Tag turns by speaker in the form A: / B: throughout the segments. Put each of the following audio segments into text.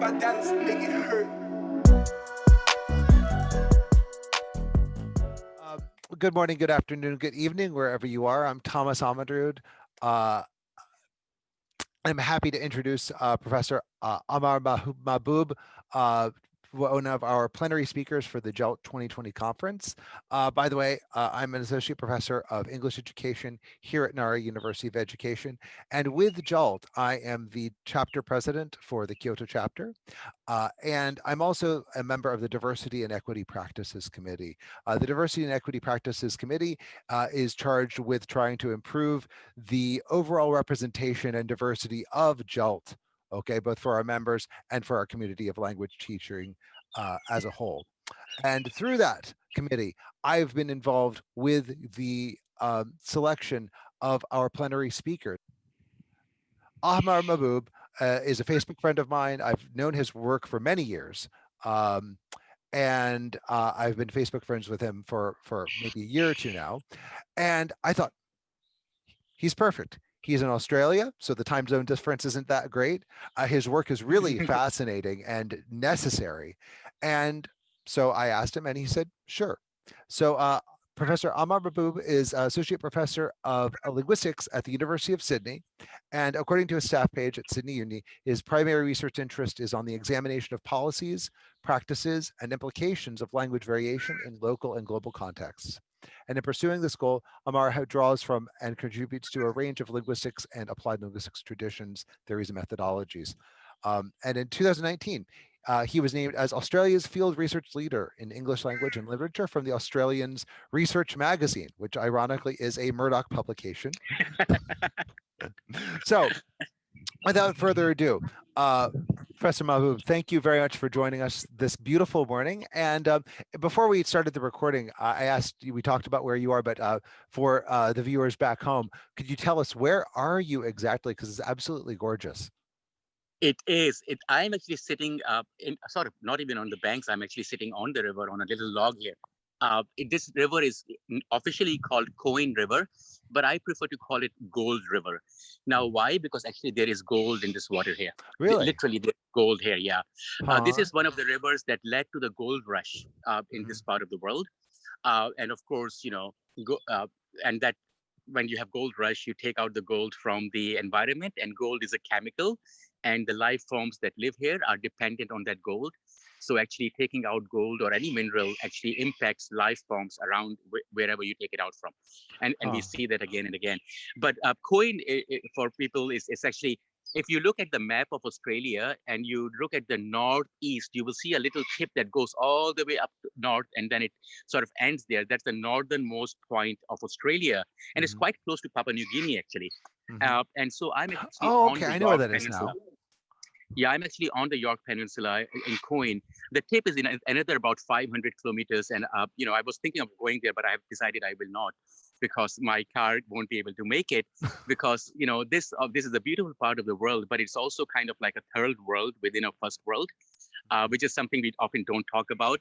A: my dance, make it hurt.
B: Good morning, good afternoon, good evening, wherever you are. I'm Thomas Amundrud. I'm happy to introduce Professor Ahmar Mahboob, one of our plenary speakers for the JALT 2020 conference. By the way, I'm an associate professor of English education here at Nara University of Education. And with JALT, I am the chapter president for the Kyoto chapter. And I'm also a member of the Diversity and Equity Practices Committee. The Diversity and Equity Practices Committee is charged with trying to improve the overall representation and diversity of JALT, okay, both for our members and for our community of language teaching as a whole. And through that committee, I've been involved with the selection of our plenary speakers. Ahmar Mahboob is a Facebook friend of mine. I've known his work for many years. And I've been Facebook friends with him for maybe a year or two now. And I thought, he's perfect. He's in Australia, so the time zone difference isn't that great. His work is really fascinating and necessary. And so I asked him and he said, sure. So Professor Ahmar Mahboob is Associate Professor of Linguistics at the University of Sydney. And according to his staff page at Sydney Uni, his primary research interest is on the examination of policies, practices, and implications of language variation in local and global contexts. And in pursuing this goal, Ahmar draws from and contributes to a range of linguistics and applied linguistics traditions, theories, and methodologies. And in 2019, he was named as Australia's field research leader in English language and literature from the Australian's Research Magazine, which ironically is a Murdoch publication. So, without further ado, Professor Mahboob, thank you very much for joining us this beautiful morning. And before we started the recording, I asked you, we talked about where you are, but for the viewers back home, could you tell us where are you exactly? Because it's absolutely gorgeous.
C: It is. I'm actually sitting in sort of not even on the banks. I'm actually sitting on the river on a little log here. This river is officially called Coin River, but I prefer to call it Gold River. Now, why? Because actually there is gold in this water here.
B: Really?
C: Literally, there's gold here, yeah. This is one of the rivers that led to the gold rush in this part of the world. And of course, and that when you have gold rush, you take out the gold from the environment, and gold is a chemical, and the life forms that live here are dependent on that gold. So actually taking out gold or any mineral actually impacts life forms around wherever you take it out from. And we see that again and again. But coin for people is actually, if you look at the map of Australia and you look at the northeast, you will see a little tip that goes all the way up north and then it sort of ends there. That's the northernmost point of Australia. And it's quite close to Papua New Guinea, actually. And so I'm actually on the York Peninsula. Yeah, I'm actually on the York Peninsula in Coin. The tip is in another about 500 kilometers. And, I was thinking of going there, but I have decided I will not because my car won't be able to make it because, this is a beautiful part of the world, but it's also kind of like a third world within a first world, which is something we often don't talk about.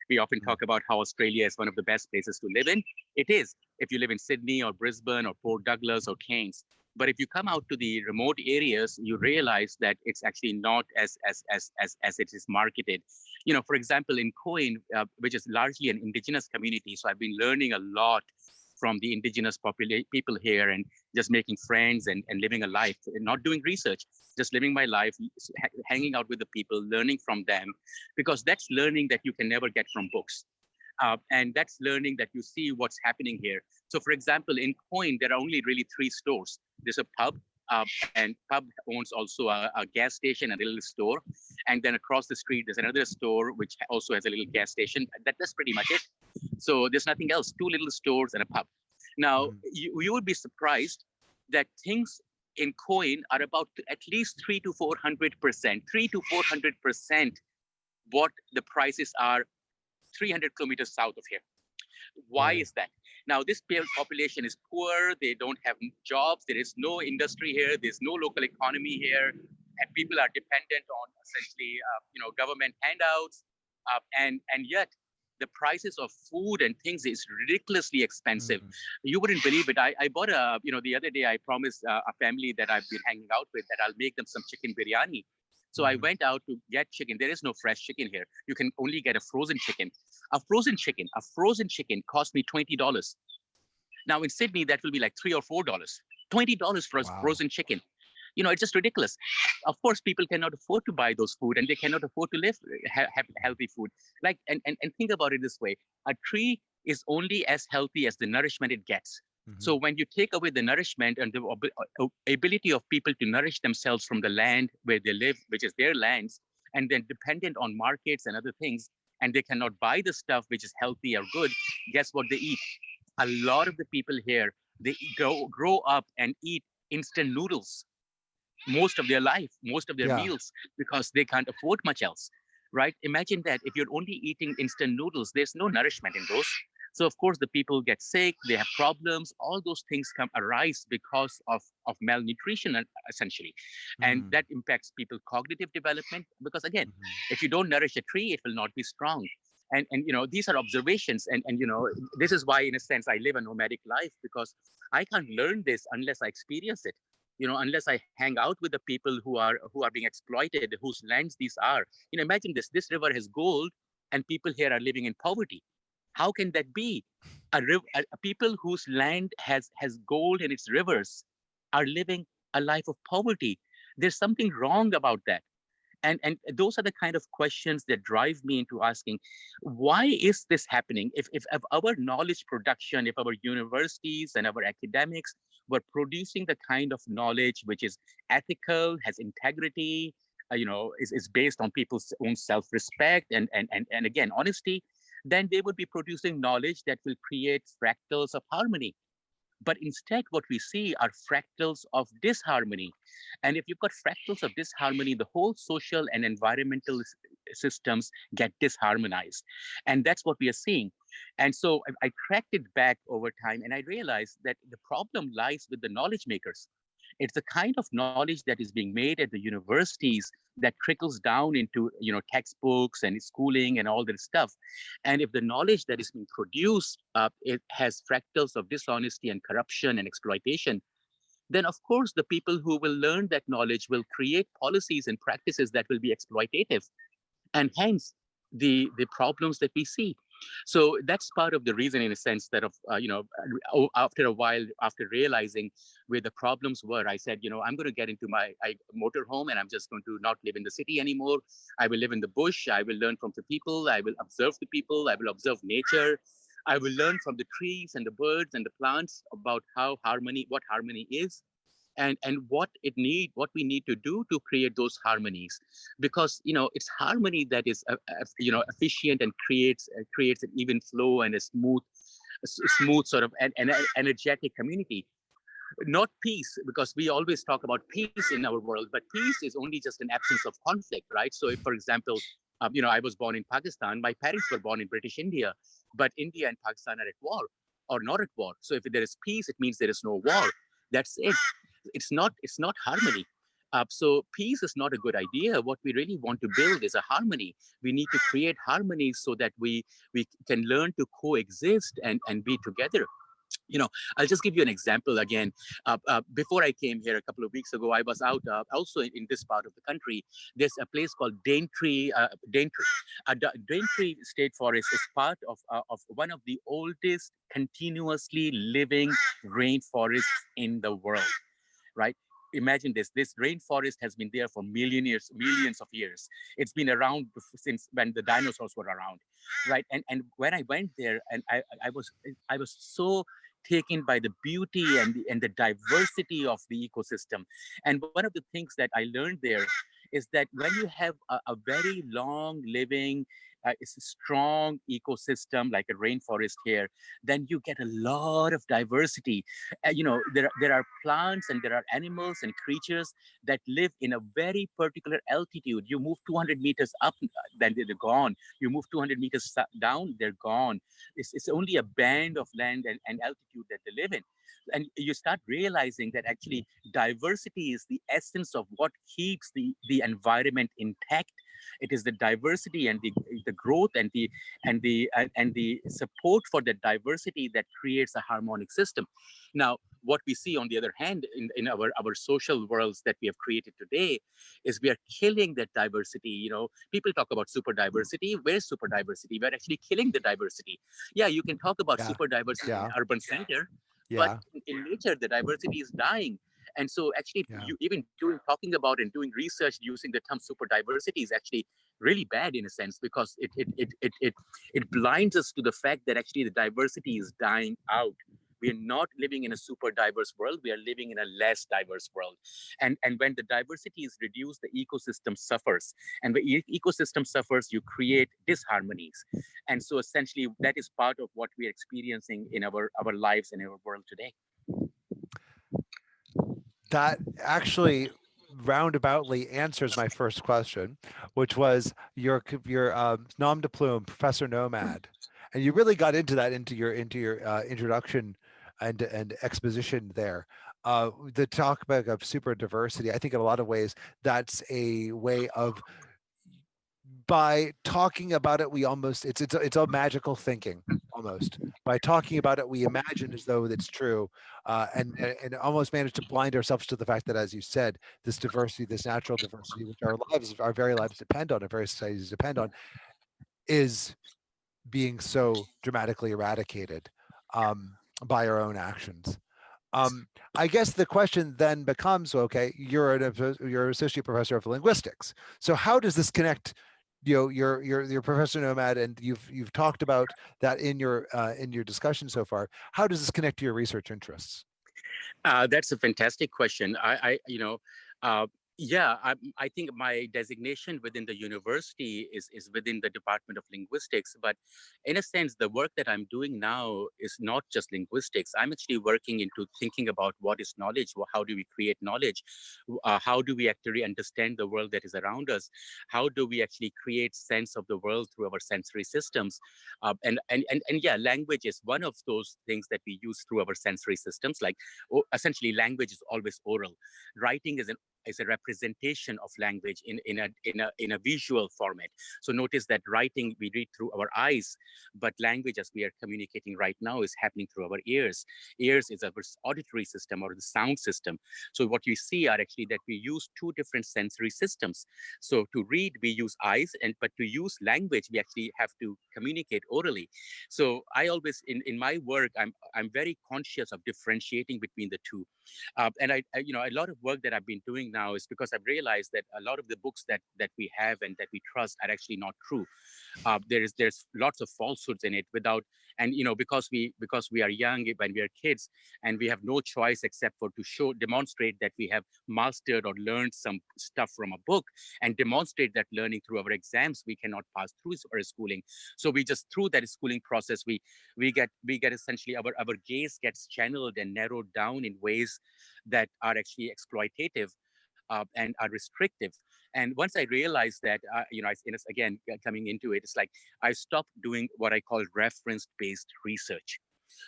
C: We often talk about how Australia is one of the best places to live in. It is, if you live in Sydney or Brisbane or Port Douglas or Cairns. But if you come out to the remote areas, you realize that it's actually not as it is marketed. For example, in Coin, which is largely an indigenous community, so I've been learning a lot from the indigenous people here and just making friends and living a life, and not doing research, just living my life, hanging out with the people, learning from them, because that's learning that you can never get from books. And that's learning that you see what's happening here. So for example, in Coin, there are only really 3 stores. There's a pub, and pub owns also a gas station and a little store. And then across the street, there's another store, which also has a little gas station. That's pretty much it. So there's nothing else, 2 little stores and a pub. Now, you would be surprised that things in Coin are about at least 300 to 400%, 300 to 400% what the prices are 300 kilometers south of here. Why is that? Now, this population is poor. They don't have jobs. There is no industry here. There's no local economy here. And people are dependent on essentially, government handouts. And yet the prices of food and things is ridiculously expensive. You wouldn't believe it. I bought the other day I promised a family that I've been hanging out with that I'll make them some chicken biryani. So I went out to get chicken. There is no fresh chicken here. You can only get a frozen chicken. A frozen chicken cost me $20. Now in Sydney, that will be like $3 or $4. $20 for a
B: Wow.
C: frozen chicken. It's just ridiculous. Of course, people cannot afford to buy those food, and they cannot afford to live have healthy food. Like, and think about it this way: a tree is only as healthy as the nourishment it gets. So when you take away the nourishment and the ability of people to nourish themselves from the land where they live, which is their lands, and then dependent on markets and other things, and they cannot buy the stuff which is healthy or good, guess what they eat? A lot of the people here, they grow up and eat instant noodles most of their life, most of their
B: Yeah.
C: meals, because they can't afford much else, right? Imagine that if you're only eating instant noodles, there's no nourishment in those. So of course the people get sick, they have problems, all those things arise because of malnutrition essentially. And
B: Mm.
C: that impacts people's cognitive development because again,
B: Mhm.
C: if you don't nourish a tree, it will not be strong. And these are observations, and this is why in a sense I live a nomadic life, because I can't learn this unless I experience it, unless I hang out with the people who are being exploited, whose lands these are. Imagine this river has gold and people here are living in poverty. How can that be? A people whose land has gold in its rivers are living a life of poverty. There's something wrong about that. And those are the kind of questions that drive me into asking, why is this happening? If our knowledge production, if our universities and our academics were producing the kind of knowledge which is ethical, has integrity, is based on people's own self-respect and again honesty, then they would be producing knowledge that will create fractals of harmony. But instead, what we see are fractals of disharmony. And if you've got fractals of disharmony, the whole social and environmental systems get disharmonized. And that's what we are seeing. And so I tracked it back over time and I realized that the problem lies with the knowledge makers. It's the kind of knowledge that is being made at the universities that trickles down into textbooks and schooling and all that stuff. And if the knowledge that is being produced it has fractals of dishonesty and corruption and exploitation, then of course the people who will learn that knowledge will create policies and practices that will be exploitative, and hence the problems that we see. So that's part of the reason, in a sense, that after a while, after realizing where the problems were, I said, I'm going to get into my motorhome and I'm just going to not live in the city anymore. I will live in the bush. I will learn from the people. I will observe the people. I will observe nature. I will learn from the trees and the birds and the plants about what harmony is, and what we need to do to create those harmonies, because it's harmony that is efficient and creates an even flow and a smooth sort of an energetic community, not peace, because we always talk about peace in our world, but peace is only just an absence of conflict, right? So if, for example, I was born in Pakistan, my parents were born in British India, but India and Pakistan are at war or not at war. So if there is peace, it means there is no war. That's it. It's not harmony. So peace is not a good idea. What we really want to build is a harmony. We need to create harmony so that we can learn to coexist and be together. I'll just give you an example again. Before I came here a couple of weeks ago, I was out also in this part of the country. There's a place called Daintree. Daintree State Forest is part of one of the oldest continuously living rainforests in the world, right? Imagine this rainforest has been there for millions of years. It's been around since when the dinosaurs were around, right? And when I went there, and I was so taken by the beauty and the diversity of the ecosystem. And one of the things that I learned there is that when you have a very long living it's a strong ecosystem like a rainforest here, then you get a lot of diversity. There are plants and there are animals and creatures that live in a very particular altitude. You move 200 meters up, then they're gone. You move 200 meters down, they're gone. It's only a band of land and altitude that they live in. And you start realizing that actually diversity is the essence of what keeps the environment intact, It is the diversity and the growth and the support for that diversity that creates a harmonic system. Now, what we see on the other hand in our social worlds that we have created today is we are killing that diversity. People talk about super diversity. Where's super diversity? We're actually killing the diversity. Yeah, you can talk about
B: Yeah.
C: super diversity in
B: Yeah.
C: an urban center, but
B: Yeah.
C: in nature, the diversity is dying. And so actually
B: Yeah.
C: you even talking about and doing research using the term super diversity is actually really bad in a sense, because it blinds us to the fact that actually the diversity is dying out. We are not living in a super diverse world. We are living in a less diverse world. And when the diversity is reduced, the ecosystem suffers. And when ecosystem suffers, you create disharmonies. And so essentially that is part of what we are experiencing in our lives and our world today.
B: That actually roundaboutly answers my first question, which was your nom de plume, Professor Nomad, and you really got into that into your introduction and exposition there. The talk of super diversity, I think in a lot of ways that's a way of, by talking about it, we almost it's a magical thinking almost. By talking about it, we imagine as though it's true, and almost manage to blind ourselves to the fact that, as you said, this diversity, this natural diversity, which our very lives depend on, our very societies depend on, is being so dramatically eradicated by our own actions. I guess the question then becomes, okay, you're an associate professor of linguistics, so how does this connect? You're Professor Nomad, and you've talked about that in your discussion so far. How does this connect to your research interests?
C: That's a fantastic question. Uh, yeah, I think my designation within the university is within the Department of Linguistics. But in a sense, the work that I'm doing now is not just linguistics. I'm actually working into thinking about what is knowledge, how do we create knowledge, how do we actually understand the world that is around us, how do we actually create sense of the world through our sensory systems, and yeah, language is one of those things that we use through our sensory systems. Like essentially, language is always oral. Writing is a representation of language in a visual format. So notice that writing we read through our eyes, but language as we are communicating right now is happening through our ears. Ears is our auditory system or the sound system. So what you see are actually that we use two different sensory systems. So to read we use eyes, but to use language we actually have to communicate orally. So I always in my work I'm very conscious of differentiating between the two. And a lot of work that I've been doing now is because I've realized that a lot of the books that we have and that we trust are actually not true. There's lots of falsehoods in it and because we are young when we are kids, and we have no choice except for to demonstrate that we have mastered or learned some stuff from a book, and demonstrate that learning through our exams. We cannot pass through our schooling, so we just through that schooling process we get essentially our gaze gets channeled and narrowed down in ways that are actually exploitative and are restrictive. And once I realized that, again, coming into it, it's like I stopped doing what I call reference-based research.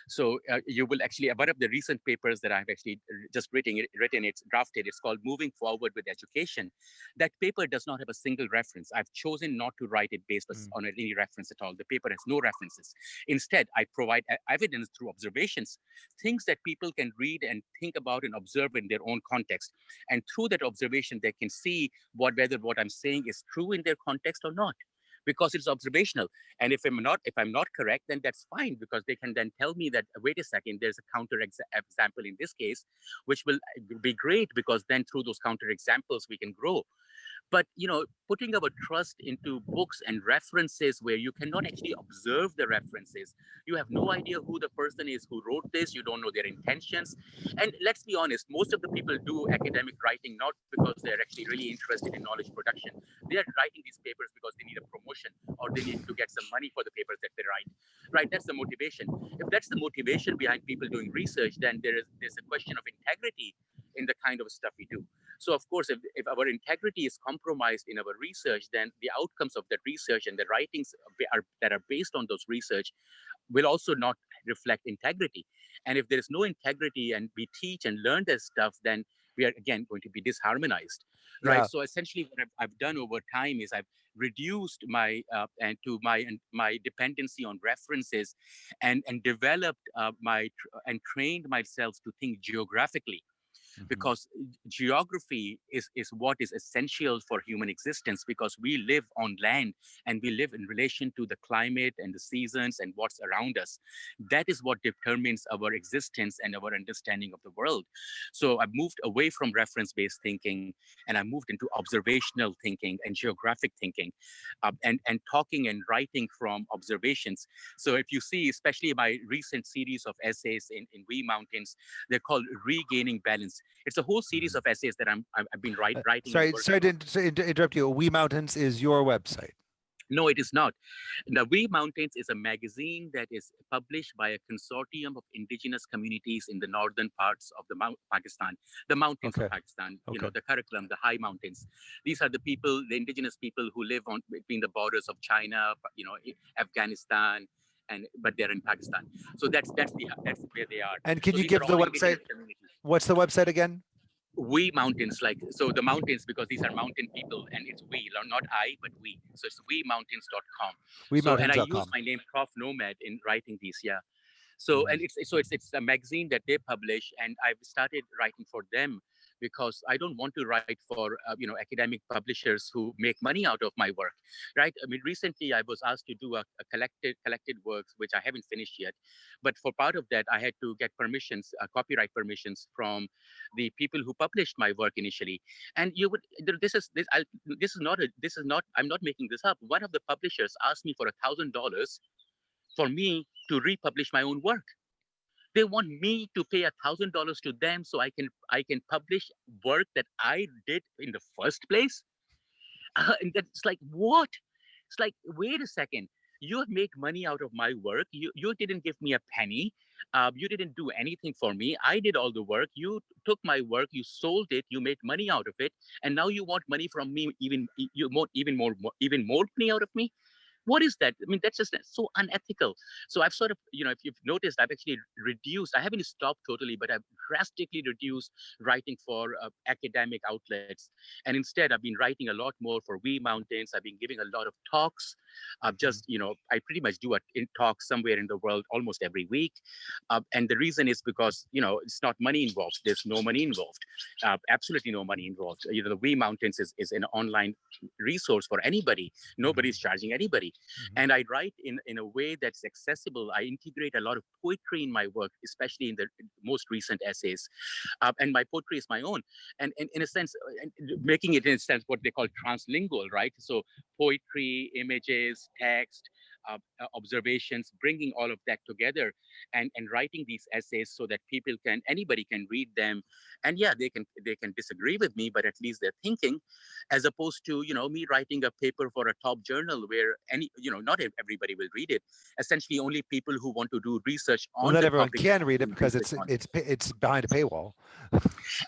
C: So you will actually, one of the recent papers that I've actually just it's drafted, it's called Moving Forward with Education. That paper does not have a single reference. I've chosen not to write it based on any reference at all. The paper has no references. Instead, I provide evidence through observations, things that people can read and think about and observe in their own context. And through that observation, they can see whether what I'm saying is true in their context or not, because it's observational. And if I'm not correct, then that's fine, because they can then tell me that wait a second, there's a counter example in this case, which will be great, because then through those counter examples we can grow. But putting our trust into books and references where you cannot actually observe the references, you have no idea who the person is who wrote this, you don't know their intentions. And let's be honest, most of the people do academic writing not because they're actually really interested in knowledge production. They are writing these papers because they need a promotion, or they need to get some money for the papers that they write. Right, that's the motivation. If that's the motivation behind people doing research, then there's a question of integrity in the kind of stuff we do. So of course, if our integrity is compromised in our research, then the outcomes of that research and the writings that are based on those research will also not reflect integrity. And if there is no integrity and we teach and learn this stuff, then we are again going to be disharmonized, right?
B: Yeah.
C: So essentially, what I've done over time is I've reduced my dependency on references, and developed and trained myself to think geographically,
B: Mhm.
C: because geography is what is essential for human existence, because we live on land and we live in relation to the climate and the seasons and what's around us. That is what determines our existence and our understanding of the world. So I've moved away from reference-based thinking, and I moved into observational thinking and geographic thinking, and talking and writing from observations. So if you see, especially my recent series of essays in We Mountains, they're called Regaining Balance. It's a whole series of essays that I've been writing and
B: Sorry
C: working on.
B: to interrupt you. We Mountains is your website.
C: No, it is not. The We Mountains is a magazine that is published by a consortium of indigenous communities in the northern parts of Pakistan, the mountains of
B: Okay.
C: Pakistan,
B: Okay.
C: the Karakoram, the high mountains. These are the people, the indigenous people who live on between the borders of China, Afghanistan, but they're in Pakistan. So that's where they are.
B: And can
C: So
B: you
C: these are
B: give the
C: all
B: website?
C: indigenous communities.
B: What's the website again?
C: We mountains, like, so the mountains, because these are mountain people, and it's we, not I, but we. So it's wemountains.com. So, and I use
B: WeMountains.com.
C: my name Prof Nomad in writing these. Yeah. So, and it's a magazine that they publish, and I've started writing for them, because I don't want to write for academic publishers who make money out of my work, right? I mean, recently I was asked to do a collected works, which I haven't finished yet, but for part of that I had to get permissions, copyright permissions from the people who published my work initially. And you would this is not, I'm not making this up. One of the publishers asked me for $1,000 for me to republish my own work. They want me to pay $1,000 to them so I can publish work that I did in the first place. And that's like, what? It's like, wait a second. You have made money out of my work. You didn't give me a penny. You didn't do anything for me. I did all the work. You took my work. You sold it. You made money out of it, and now you want money from me. Even more money out of me. What is that? I mean, that's just so unethical. So I've sort of, if you've noticed, I've actually reduced, I haven't stopped totally, but I've drastically reduced writing for academic outlets. And instead, I've been writing a lot more for We Mountains. I've been giving a lot of talks. I've just, I pretty much do a talk somewhere in the world almost every week. And the reason is because, it's not money involved. There's no money involved. Absolutely no money involved. The We Mountains is an online resource for anybody. Nobody's charging anybody. And I write in a way that's accessible. I integrate a lot of poetry in my work, especially in the most recent essays. And my poetry is my own. And in a sense, making it in a sense what they call translingual, right? So poetry, images, text, observations, bringing all of that together, and writing these essays so that anybody can read them. And yeah, they can disagree with me, but at least they're thinking, as opposed to me writing a paper for a top journal where not everybody will read it. Essentially, only people who want to do research
B: Well,
C: on
B: not
C: the
B: everyone
C: topic
B: can read it
C: will
B: because
C: research on.
B: it's behind a paywall.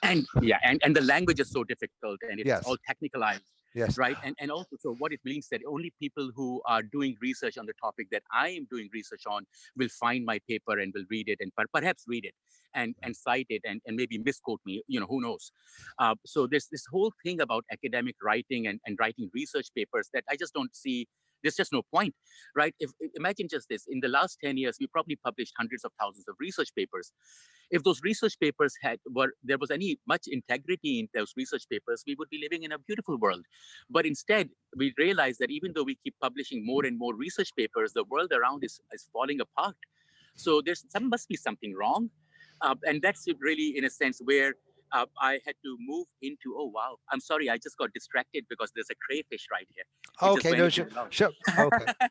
C: And yeah, and the language is so difficult, and it's all
B: Yes.
C: technicalized.
B: Yes.
C: Right. And also, so what it means that only people who are doing research on the topic that I am doing research on will find my paper and will read it, and perhaps read it and cite it, and maybe misquote me, who knows. So there's this whole thing about academic writing and writing research papers that I just don't see. There's just no point, right? Imagine just this: in the last 10 years, we probably published hundreds of thousands of research papers. If those research papers there was any much integrity in those research papers, we would be living in a beautiful world. But instead, we realize that even though we keep publishing more and more research papers, the world around is falling apart. So must be something wrong. And that's really, in a sense, where I had to move into, oh, wow, I'm sorry, I just got distracted because there's a crayfish right here.
B: Okay, no, sure. Okay,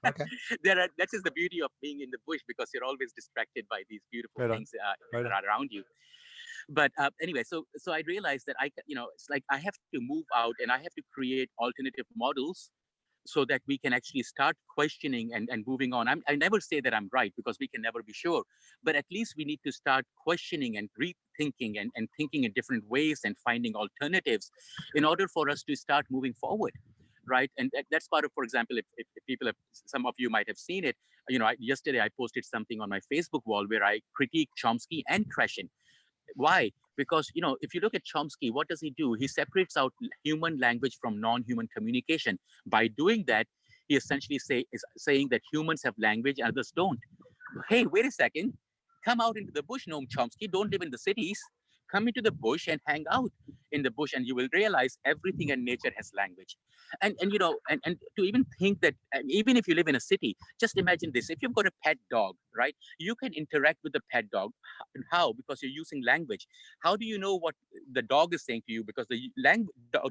B: okay.
C: That is the beauty of being in the bush, because you're always distracted by these beautiful
B: Right on.
C: things that are around you. But anyway, so I realized that it's like I have to move out and I have to create alternative models so that we can actually start questioning and moving on. I never say that I'm right, because we can never be sure, but at least we need to start questioning and rethinking and thinking in different ways and finding alternatives in order for us to start moving forward. Right. And that's part of, for example, if people some of you might have seen it, yesterday I posted something on my Facebook wall where I critique Chomsky and Krashen. Why? Because, you know, if you look at Chomsky, what does he do? He separates out human language from non-human communication. By doing that, he essentially is saying that humans have language and others don't. Hey, wait a second. Come out into the bush, Noam Chomsky. Don't live in the cities. Come into the bush and hang out in the bush, and you will realize everything in nature has language. And you know, and to even think that even if you live in a city, just imagine this: if you've got a pet dog, right, you can interact with the pet dog. How? Because you're using language. How do you know what the dog is saying to you? Because the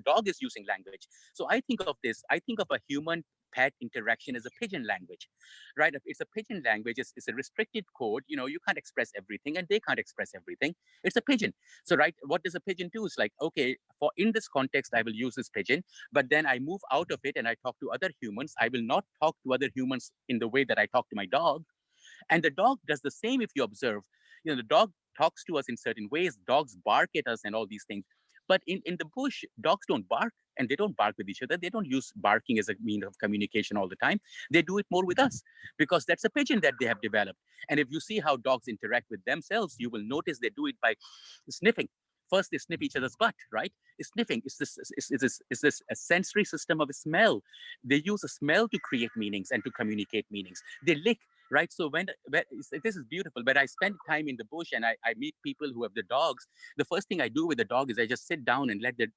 C: dog is using language. So I think of this. I think of a human pet interaction as a pigeon language, right? It's a pigeon language. It's a restricted code. You know, you can't express everything, and they can't express everything. It's a pigeon. So, right, what does a pigeon do? It's like, okay, for in this context, I will use this pigeon, but then I move out of it and I talk to other humans. I will not talk to other humans in the way that I talk to my dog. And the dog does the same if you observe. You know, the dog talks to us in certain ways. Dogs bark at us and all these things. But in the bush, dogs don't bark, and they don't bark with each other. They don't use barking as a means of communication all the time. They do it more with us because that's a pigeon that they have developed. And if you see how dogs interact with themselves, you will notice they do it by sniffing. First, they sniff each other's butt, right? Sniffing is this a sensory system of smell. They use a smell to create meanings and to communicate meanings. They lick, right? So when this is beautiful, but I spend time in the bush and I meet people who have the dogs. The first thing I do with the dog is I just sit down and let the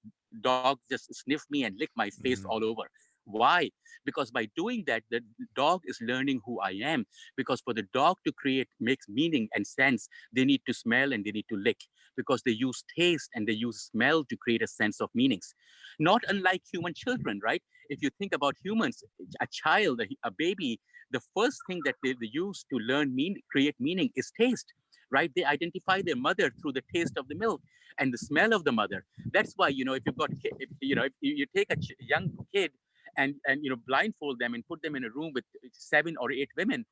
C: dog just sniff me and lick my face all over. Why? Because by doing that, the dog is learning who I am. Because for the dog to create, makes meaning and sense, they need to smell and they need to lick, because they use taste and they use smell to create a sense of meanings. Not unlike human children, right? If you think about humans, a child, a baby, the first thing that they use to learn, create meaning is taste, right? They identify their mother through the taste of the milk and the smell of the mother. That's why, you know, if you've got, if you take a young kid and you know, blindfold them and put them in a room with 7 or 8 women,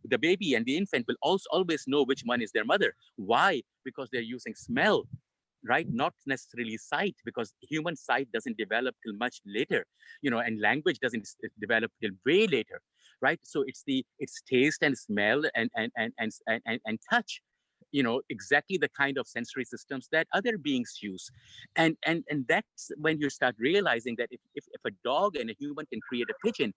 C: the baby and the infant will also always know which one is their mother. Why? Because they're using smell, right? Not necessarily sight, because human sight doesn't develop till much later, you know, and language doesn't develop till way later, right? So it's taste and smell and touch, you know, exactly the kind of sensory systems that other beings use. And that's when you start realizing that if a dog and a human can create a pigeon,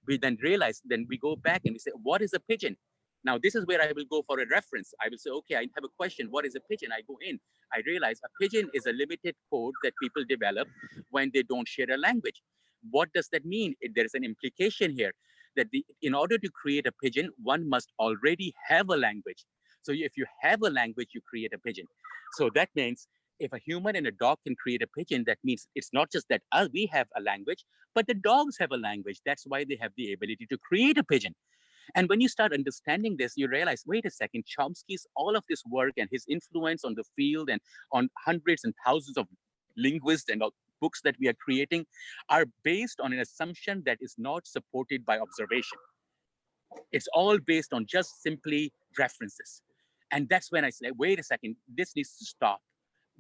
C: we then realize, then we go back and we say, what is a pigeon? Now, this is where I will go for a reference. I will say, okay, I have a question. What is a pigeon? I go in. I realize a pigeon is a limited code that people develop when they don't share a language. What does that mean? There is an implication here that in order to create a pigeon, one must already have a language. So if you have a language, you create a pigeon. So that means if a human and a dog can create a pigeon, that means it's not just that we have a language, but the dogs have a language. That's why they have the ability to create a pigeon. And when you start understanding this, you realize, wait a second, Chomsky's all of this work and his influence on the field and on hundreds and thousands of linguists and books that we are creating are based on an assumption that is not supported by observation. It's all based on just simply references. And that's when I say, wait a second, this needs to stop.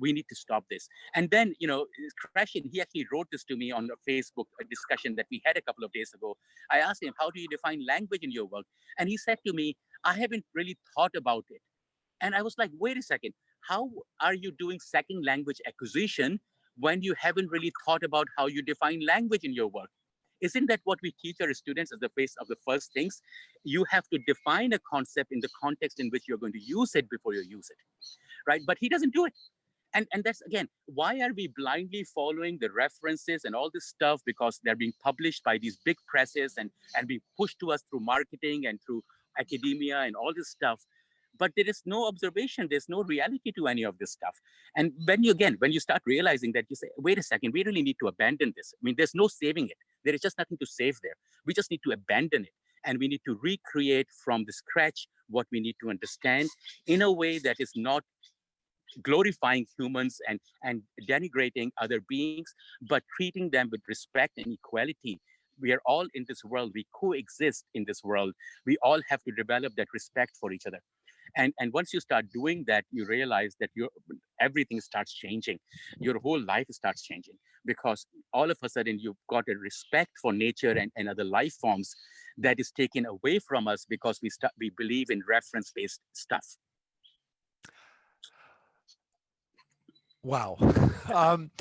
C: We need to stop this. And then, you know, Krashin, he actually wrote this to me on a Facebook discussion that we had a couple of days ago. I asked him, how do you define language in your work? And he said to me, I haven't really thought about it. And I was like, wait a second, how are you doing second language acquisition when you haven't really thought about how you define language in your work? Isn't that what we teach our students as the face of the first things? You have to define a concept in the context in which you're going to use it before you use it, right? But he doesn't do it. And that's, again, why are we blindly following the references and all this stuff? Because they're being published by these big presses and being pushed to us through marketing and through academia and all this stuff. But there is no observation, there's no reality to any of this stuff. And when you start realizing that, you say, wait a second, we really need to abandon this. I mean, there's no saving it. There is just nothing to save there. We just need to abandon it. And we need to recreate from the scratch what we need to understand in a way that is not glorifying humans and denigrating other beings, but treating them with respect and equality. We are all in this world. We coexist in this world. We all have to develop that respect for each other. And once you start doing that, you realize that everything starts changing. Your whole life starts changing, because all of a sudden you've got a respect for nature and other life forms that is taken away from us because we believe in reference-based stuff.
B: Wow. um,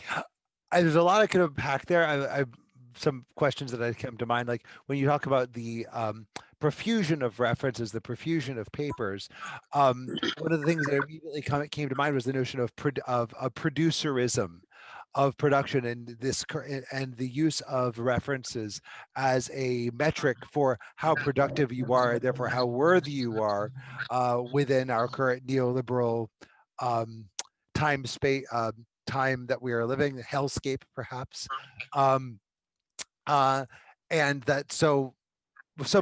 B: there's a lot I could unpack there. I some questions that I come to mind, like when you talk about the profusion of references, the profusion of papers. One of the things that immediately came to mind was the notion of producerism, of production, and and the use of references as a metric for how productive you are, and therefore how worthy you are within our current neoliberal um, time space. Time that we are living, hellscape perhaps, um, uh, and that so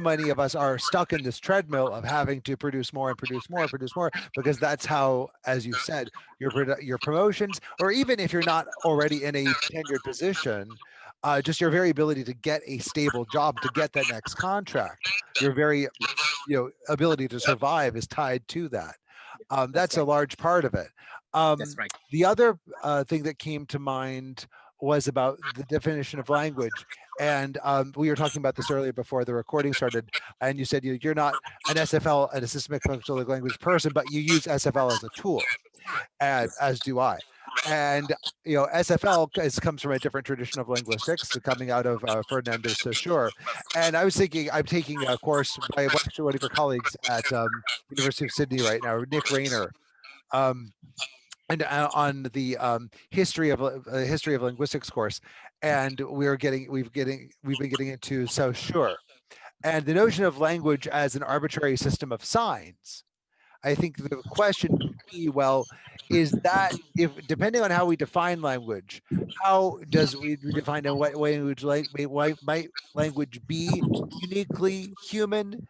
B: many of us are stuck in this treadmill of having to produce more and produce more and produce more, because that's how, as you said, your promotions, or even if you're not already in a tenured position, just your very ability to get a stable job, to get that next contract, your very ability to survive is tied to that.
C: That's
B: That's a
C: right.
B: large part of it.
C: That's right.
B: The other thing that came to mind was about the definition of language. And we were talking about this earlier before the recording started. And you said you're not an SFL, an systemic functional language person, but you use SFL as a tool, and
C: Yes.
B: as do I. And SFL comes from a different tradition of linguistics, coming out of Ferdinand de Saussure. And I was thinking, I'm taking a course by actually one of your colleagues at University of Sydney right now, Nick Rayner, um, and on the history of linguistics course, and we've been getting into Saussure and the notion of language as an arbitrary system of signs. I think the question would be, well, is that, if depending on how we define language, how does we define in what way might language be uniquely human,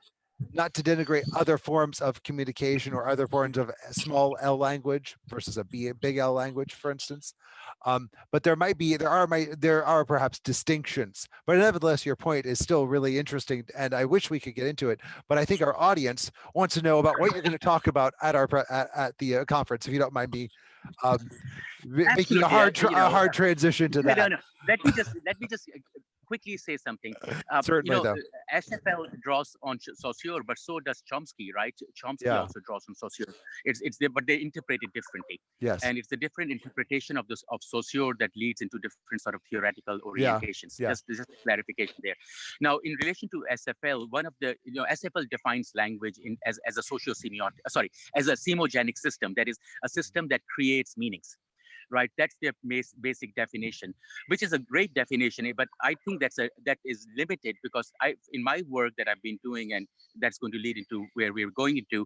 B: not to denigrate other forms of communication or other forms of small L language versus a big L language, for instance. But there are perhaps distinctions. But nevertheless, your point is still really interesting, and I wish we could get into it. But I think our audience wants to know about what you're going to talk about at at the conference. If you don't mind me um, making
C: Absolutely.
B: a hard transition to
C: No,
B: that.
C: no. Let me just quickly say something.
B: Certainly, though.
C: SFL draws on Saussure, but so does Chomsky, right? Chomsky
B: Yeah.
C: also draws on Saussure. But they interpret it differently,
B: Yes.
C: and it's the different interpretation of this of Saussure that leads into different sort of theoretical
B: Yeah.
C: orientations.
B: Yeah.
C: Just a clarification there. Now, in relation to SFL, one of the SFL defines language as a socio-semiotic, as a semogenic system. That is a system that creates meanings, right? That's their basic definition, which is a great definition. But I think that is limited, because in my work that I've been doing, and that's going to lead into where we're going into,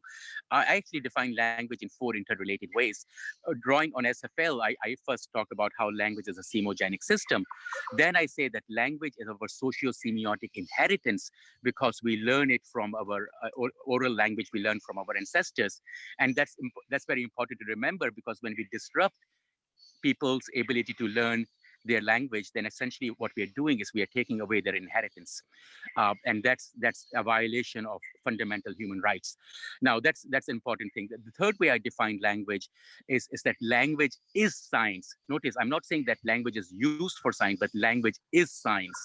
C: I actually define language in four interrelated ways. Drawing on SFL, I first talk about how language is a semogenic system. Then I say that language is our socio-semiotic inheritance, because we learn it from our oral language, we learn from our ancestors. And that's very important to remember, because when we disrupt people's ability to learn their language, then essentially what we are doing is we are taking away their inheritance, and that's a violation of fundamental human rights. Now, that's an important thing. The third way I define language is that language is science. Notice, I'm not saying that language is used for science, but language is science.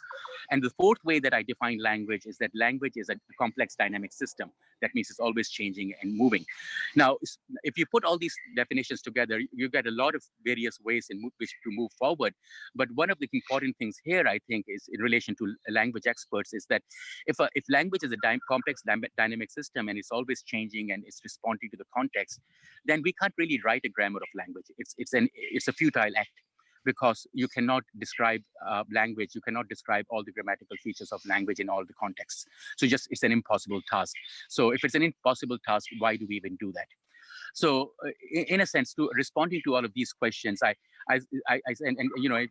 C: And the fourth way that I define language is that language is a complex dynamic system. That means it's always changing and moving. Now, if you put all these definitions together, you get a lot of various ways in which to move forward. But one of the important things here, I think, is in relation to language experts, is that if language is a complex dynamic system, and it's always changing and it's responding to the context, then we can't really write a grammar of language. It's a futile act, because you cannot describe language, you cannot describe all the grammatical features of language in all the contexts. So it's an impossible task. So if it's an impossible task, why do we even do that? So, in a sense, to responding to all of these questions, and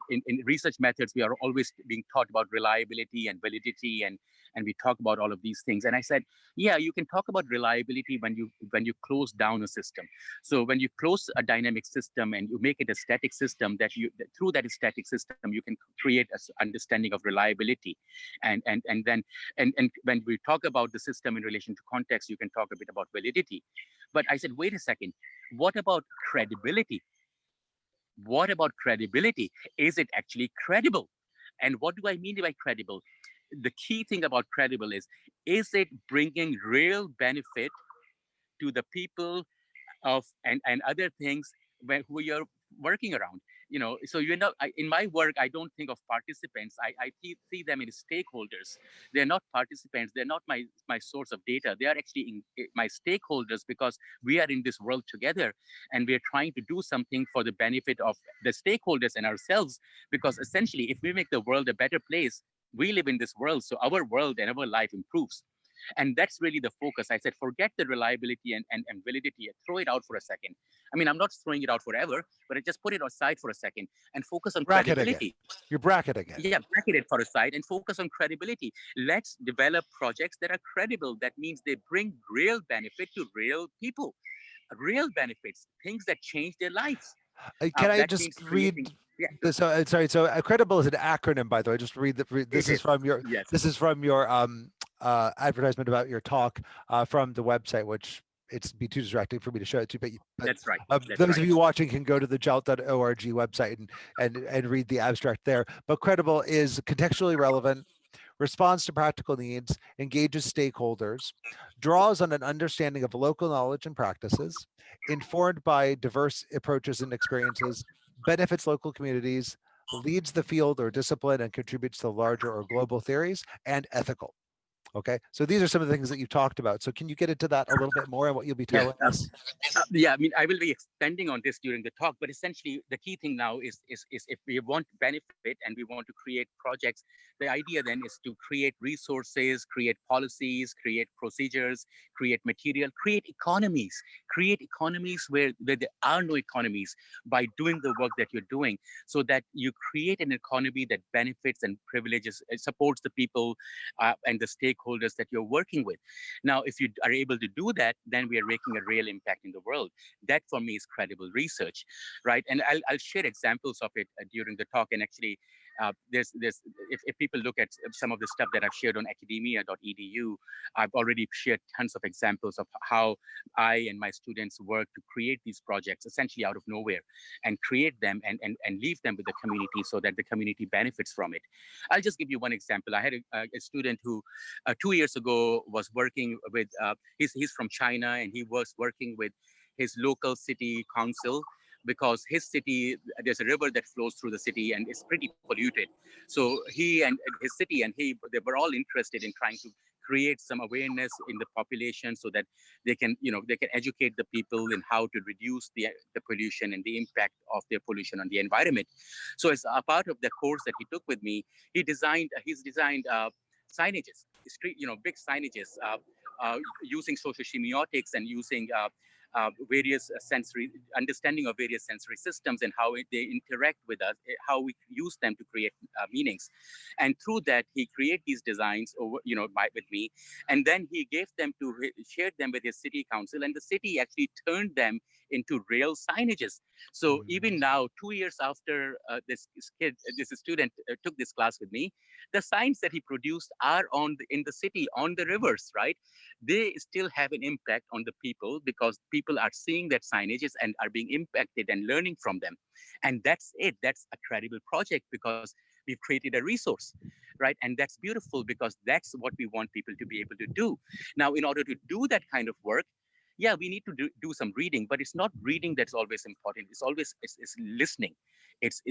C: in research methods, we are always being taught about reliability and validity, and we talk about all of these things. And I said, yeah, you can talk about reliability when you close down a system. So when you close a dynamic system and you make it a static system, that through that static system you can create an understanding of reliability, and when we talk about the system in relation to context, you can talk a bit about validity. But I said, wait a second, what about credibility? What about credibility? Is it actually credible? And what do I mean by credible? The key thing about credible is it bringing real benefit to the people of and other things working around. So in my work, I don't think of participants. I see them as stakeholders. They're not participants. They're not my source of data. They are actually my stakeholders, because we are in this world together, and we're trying to do something for the benefit of the stakeholders and ourselves. Because essentially, if we make the world a better place, we live in this world, so our world and our life improves. And that's really the focus. I said, forget the reliability and validity and throw it out for a second. I mean, I'm not throwing it out forever, but I just put it aside for a second and focus on
B: Bracketing it.
C: credibility.
B: You're bracketing it.
C: Yeah, bracket it for a side and focus on credibility. Let's develop projects that are credible. That means they bring real benefit to real people, real benefits, things that change their lives.
B: Can I
C: That
B: just
C: means
B: read
C: creating. Yeah,
B: this? Sorry. So credible is an acronym, by the way. Just read this is from your
C: yes.
B: this is from your advertisement about your talk from the website, which it'd be too distracting for me to show it to you. But
C: That's right.
B: those of you watching can go to the JALT.org website and read the abstract there. But credible is contextually relevant, responds to practical needs, engages stakeholders, draws on an understanding of local knowledge and practices, informed by diverse approaches and experiences, benefits local communities, leads the field or discipline and contributes to larger or global theories, and ethical. Okay, so these are some of the things that you talked about. So can you get into that a little bit more and what you'll be telling us?
C: Yeah, I mean, I will be expanding on this during the talk, but essentially the key thing now is if we want benefit and we want to create projects, the idea then is to create resources, create policies, create procedures, create material, create economies where there are no economies by doing the work that you're doing, so that you create an economy that benefits and privileges, supports the people and the stakeholders that you're working with. Now, if you are able to do that, then we are making a real impact in the world. That for me is credible research, right? And I'll share examples of it during the talk. And actually, there's if people look at some of the stuff that I've shared on academia.edu, I've already shared tons of examples of how I and my students work to create these projects essentially out of nowhere, and create them and leave them with the community so that the community benefits from it. I'll just give you one example. I had a student who 2 years ago was working with, he's from China, and he was working with his local city council, because his city, there's a river that flows through the city and it's pretty polluted. So he and his city and they were all interested in trying to create some awareness in the population so that they can educate the people in how to reduce the pollution and the impact of their pollution on the environment. So as a part of the course that he took with me, he's designed signages, street, big signages, using socio-semiotics and using various sensory understanding of various sensory systems and how they interact with us, how we use them to create meanings. And through that, he created these designs over, with me, and then he gave them shared them with his city council, and the city actually turned them into real signages. So even now, 2 years after this student took this class with me, the signs that he produced are in the city, on the rivers, right? They still have an impact on the people, because people are seeing that signages and are being impacted and learning from them. And that's it. That's a credible project, because we've created a resource, right? And that's beautiful, because that's what we want people to be able to do. Now, in order to do that kind of work, yeah, we need to do some reading, but it's not reading that's always important. It's always it's listening. It's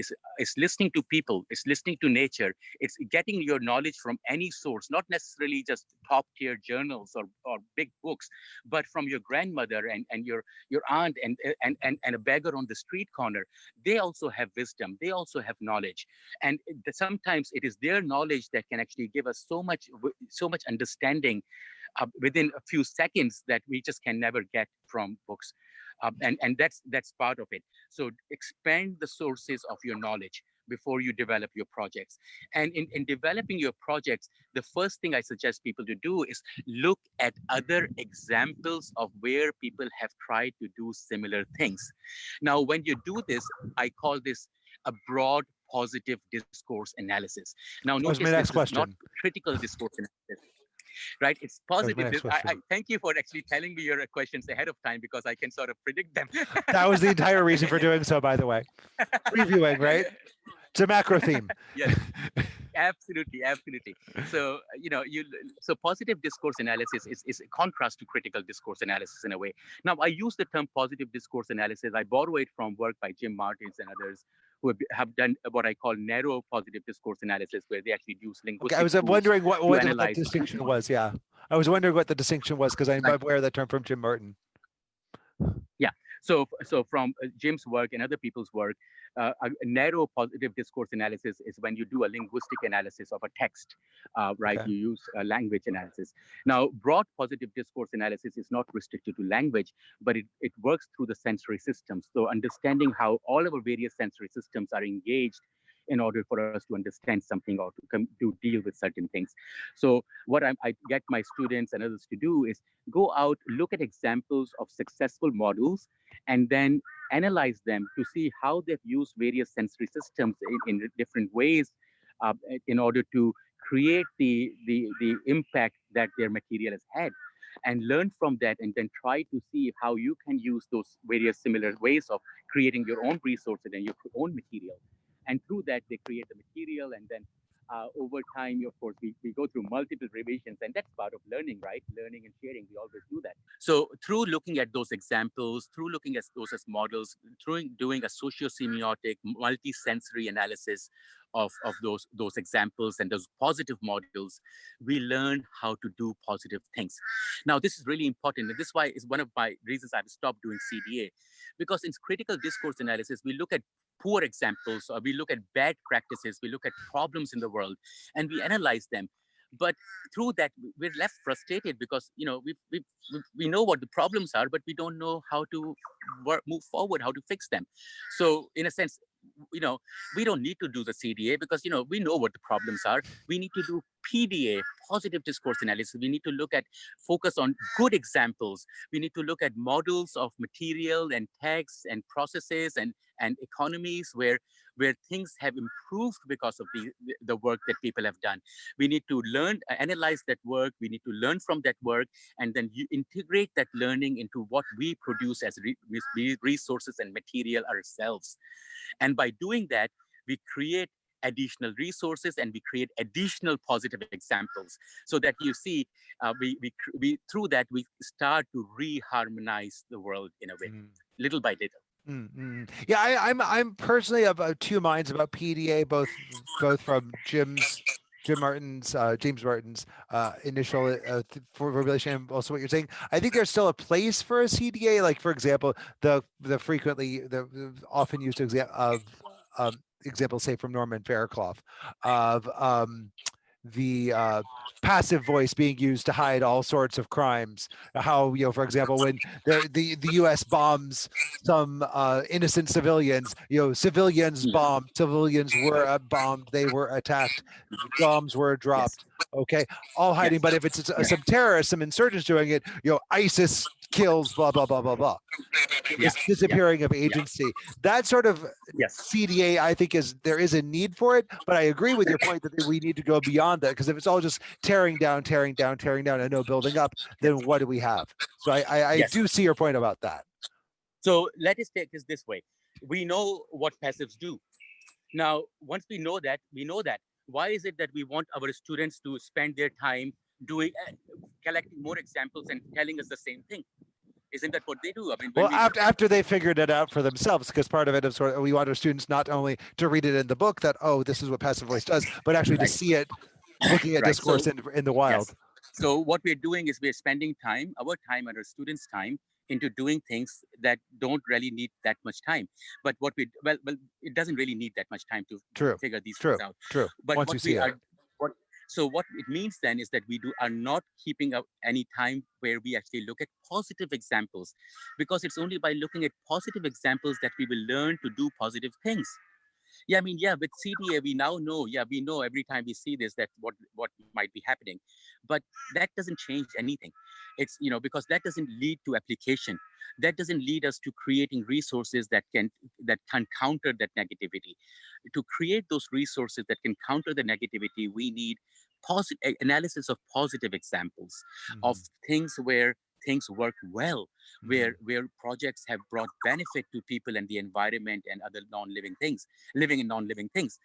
C: listening to people. It's listening to nature. It's getting your knowledge from any source, not necessarily just top tier journals or big books, but from your grandmother and your aunt and a beggar on the street corner. They also have wisdom. They also have knowledge, and sometimes it is their knowledge that can actually give us so much understanding within a few seconds that we just can never get from books. And that's part of it. So expand the sources of your knowledge before you develop your projects. And in developing your projects, the first thing I suggest people to do is look at other examples of where people have tried to do similar things. Now, when you do this, I call this a broad positive discourse analysis. Now, notice this is not critical discourse analysis. Right, it's positive. I thank you for actually telling me your questions ahead of time, because I can sort of predict them.
B: That was the entire reason for doing so, by the way. Previewing, right? It's a macro theme.
C: Yes, Absolutely, absolutely. So, so positive discourse analysis is a contrast to critical discourse analysis in a way. Now, I use the term positive discourse analysis. I borrow it from work by Jim Martins and others who have done what I call narrow positive discourse analysis, where they actually use
B: Okay, I
C: linguistic
B: was
C: tools
B: wondering what,
C: to
B: what the
C: analyze.
B: distinction was. Yeah, I was wondering what the distinction was because I'm
C: Like,
B: aware of that term from Jim Martin.
C: yeah. So from Jim's work and other people's work, a narrow positive discourse analysis is when you do a linguistic analysis of a text, right?
B: Okay.
C: You use language analysis. Now, broad positive discourse analysis is not restricted to language, but it works through the sensory systems. So understanding how all of our various sensory systems are engaged in order for us to understand something or to deal with certain things. So what I get my students and others to do is go out, look at examples of successful models, and then analyze them to see how they've used various sensory systems in different ways uh, in order to create the impact that their material has had, and learn from that, and then try to see how you can use those various similar ways of creating your own resources and your own material. And through that, they create the material, and then over time, of course, we go through multiple revisions, and that's part of learning, right? Learning and sharing, we always do that. So through looking at those examples, through looking at those as models, through doing a socio-semiotic, multi-sensory analysis of those examples and those positive models, we learn how to do positive things. Now, this is really important, and this why is one of my reasons I've stopped doing CDA, because in critical discourse analysis, we look at poor examples, or we look at bad practices, we look at problems in the world, and we analyze them. But through that, we're left frustrated because we know what the problems are, but we don't know how to move forward, how to fix them. So in a sense, you know, we don't need to do the CDA because we know what the problems are. We need to do PDA, positive discourse analysis. We need to focus on good examples. We need to look at models of material and text and processes and economies where things have improved because of the work that people have done. We need to analyze that work. We need to learn from that work, and then you integrate that learning into what we produce as resources and material ourselves. And by doing that, we create additional resources and we create additional positive examples, so that you see we through that we start to reharmonize the world in a way, little by little.
B: Yeah, I'm personally of two minds about PDA, both from James Martin's initial formulation, and also what you're saying. I think there's still a place for a CDA. Like, for example, the often used example, say, from Norman Fairclough of the passive voice being used to hide all sorts of crimes. How, for example, when the U.S. bombs some innocent civilians, civilians bombed, civilians were bombed, they were attacked, bombs were dropped. Okay, all hiding. But if it's some terrorists, some insurgents doing it, ISIS kills, blah blah blah blah blah. This disappearing of agency. That sort of CDA, I think, there is a need for it. But I agree with your point that we need to go beyond that, because if it's all just tearing down, and no building up, then what do we have? So I do see your point about that.
C: So let us take this way. We know what passives do. Now, once we know that, why is it that we want our students to spend their time collecting more examples and telling us the same thing? Isn't that what they do? I mean,
B: well, after they figured it out for themselves, because part of it is we want our students not only to read it in the book that, oh, this is what passive voice does, but actually to see it looking at discourse in the wild.
C: Yes. So what we're doing is we're spending our time and our students' time into doing things that don't really need that much time. But it doesn't really need that much time to figure these things out.
B: True.
C: But
B: once you see it.
C: So what it means then is that we are not keeping up any time where we actually look at positive examples, because it's only by looking at positive examples that we will learn to do positive things. Yeah, I mean, with CDA, we now know, we know every time we see this that what might be happening, but that doesn't change anything. It's, because that doesn't lead to application. That doesn't lead us to creating resources that can counter that negativity. To create those resources that can counter the negativity, we need analysis of positive examples of things where things work well, where projects have brought benefit to people and the environment and other living in non-living things.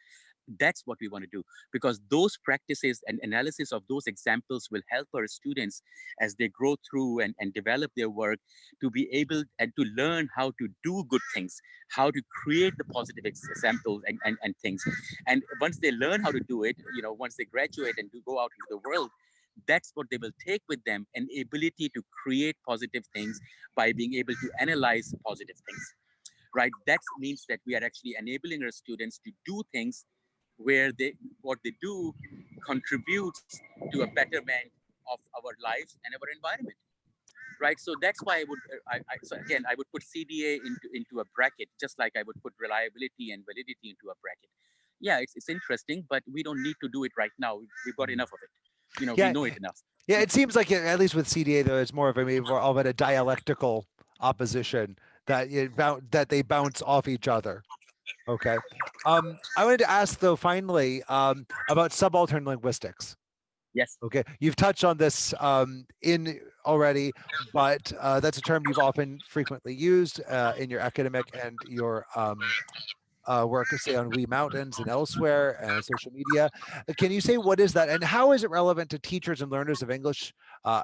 C: That's what we want to do, because those practices and analysis of those examples will help our students as they grow through and develop their work to be able and to learn how to do good things, how to create the positive examples and things. And once they learn how to do it, once they graduate and do go out into the world, that's what they will take with them, an ability to create positive things by being able to analyze positive things, right? That means that we are actually enabling our students to do things where what they do contributes to a betterment of our lives and our environment, right? So that's why I would so again I would put CDA into a bracket, just like I would put reliability and validity into a bracket. Yeah, it's interesting, but we don't need to do it right now. We've got enough of it. We
B: Yeah,
C: know it enough.
B: yeah. It seems like at least with CDA though, it's more of a dialectical opposition that they bounce off each other. Okay. I wanted to ask though, finally, about subaltern linguistics.
C: Yes.
B: Okay, you've touched on this in already, but that's a term you've often frequently used in your academic and your work, say on We Mountains and elsewhere and social media. Can you say what is that, and how is it relevant to teachers and learners of English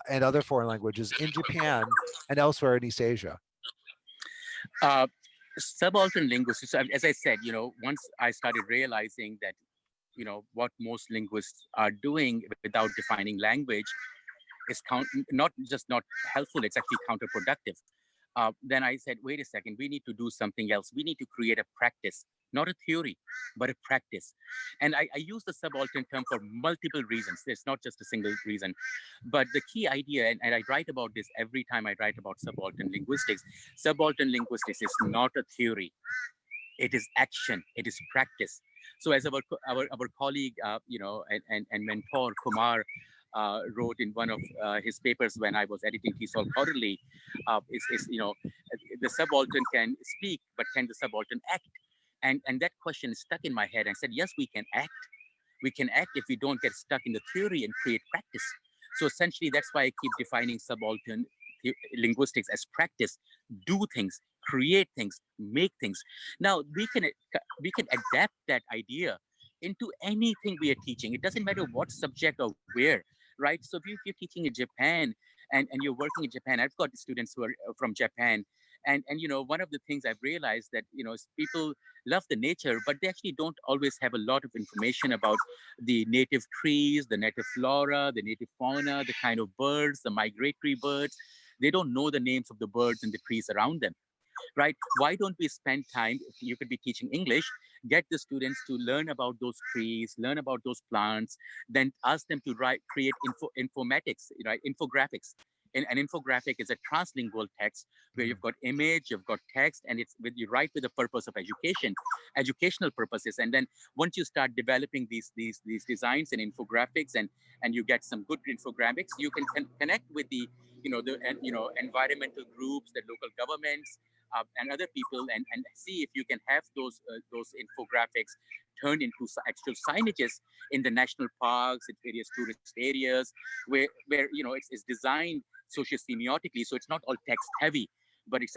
B: and other foreign languages in Japan and elsewhere in East Asia?
C: Uh, Subaltern linguistics, as I said, once I started realizing that, what most linguists are doing without defining language is not helpful, it's actually counterproductive. Then I said, wait a second, we need to do something else. We need to create a practice, not a theory, but a practice. And I use the subaltern term for multiple reasons. There's not just a single reason. But the key idea, and I write about this every time I write about subaltern linguistics is not a theory. It is action, it is practice. So as our colleague, and mentor Kumar wrote in one of his papers when I was editing TESOL Quarterly, the subaltern can speak, but can the subaltern act? And that question stuck in my head. I said, yes, we can act. We can act if we don't get stuck in the theory and create practice. So essentially, that's why I keep defining subaltern linguistics as practice. Do things, create things, make things. Now we can adapt that idea into anything we are teaching. It doesn't matter what subject or where, right? So if you're teaching in Japan and you're working in Japan, I've got students who are from Japan, and one of the things I've realized that is people love the nature, but they actually don't always have a lot of information about the native trees, the native flora, the native fauna, the kind of birds, the migratory birds. They don't know the names of the birds and the trees around them, right? Why don't we spend time, if you could be teaching English, get the students to learn about those trees, learn about those plants, then ask them to create informatics, right? Infographics. And an infographic is a translingual text where you've got image, you've got text, and you write with the purpose of education, educational purposes. And then once you start developing these designs and infographics, and you get some good infographics, you can connect with the environmental groups, the local governments, and other people, and see if you can have those infographics turned into actual signages in the national parks, in various tourist areas, where it's designed socio-semiotically, so it's not all text heavy, but it's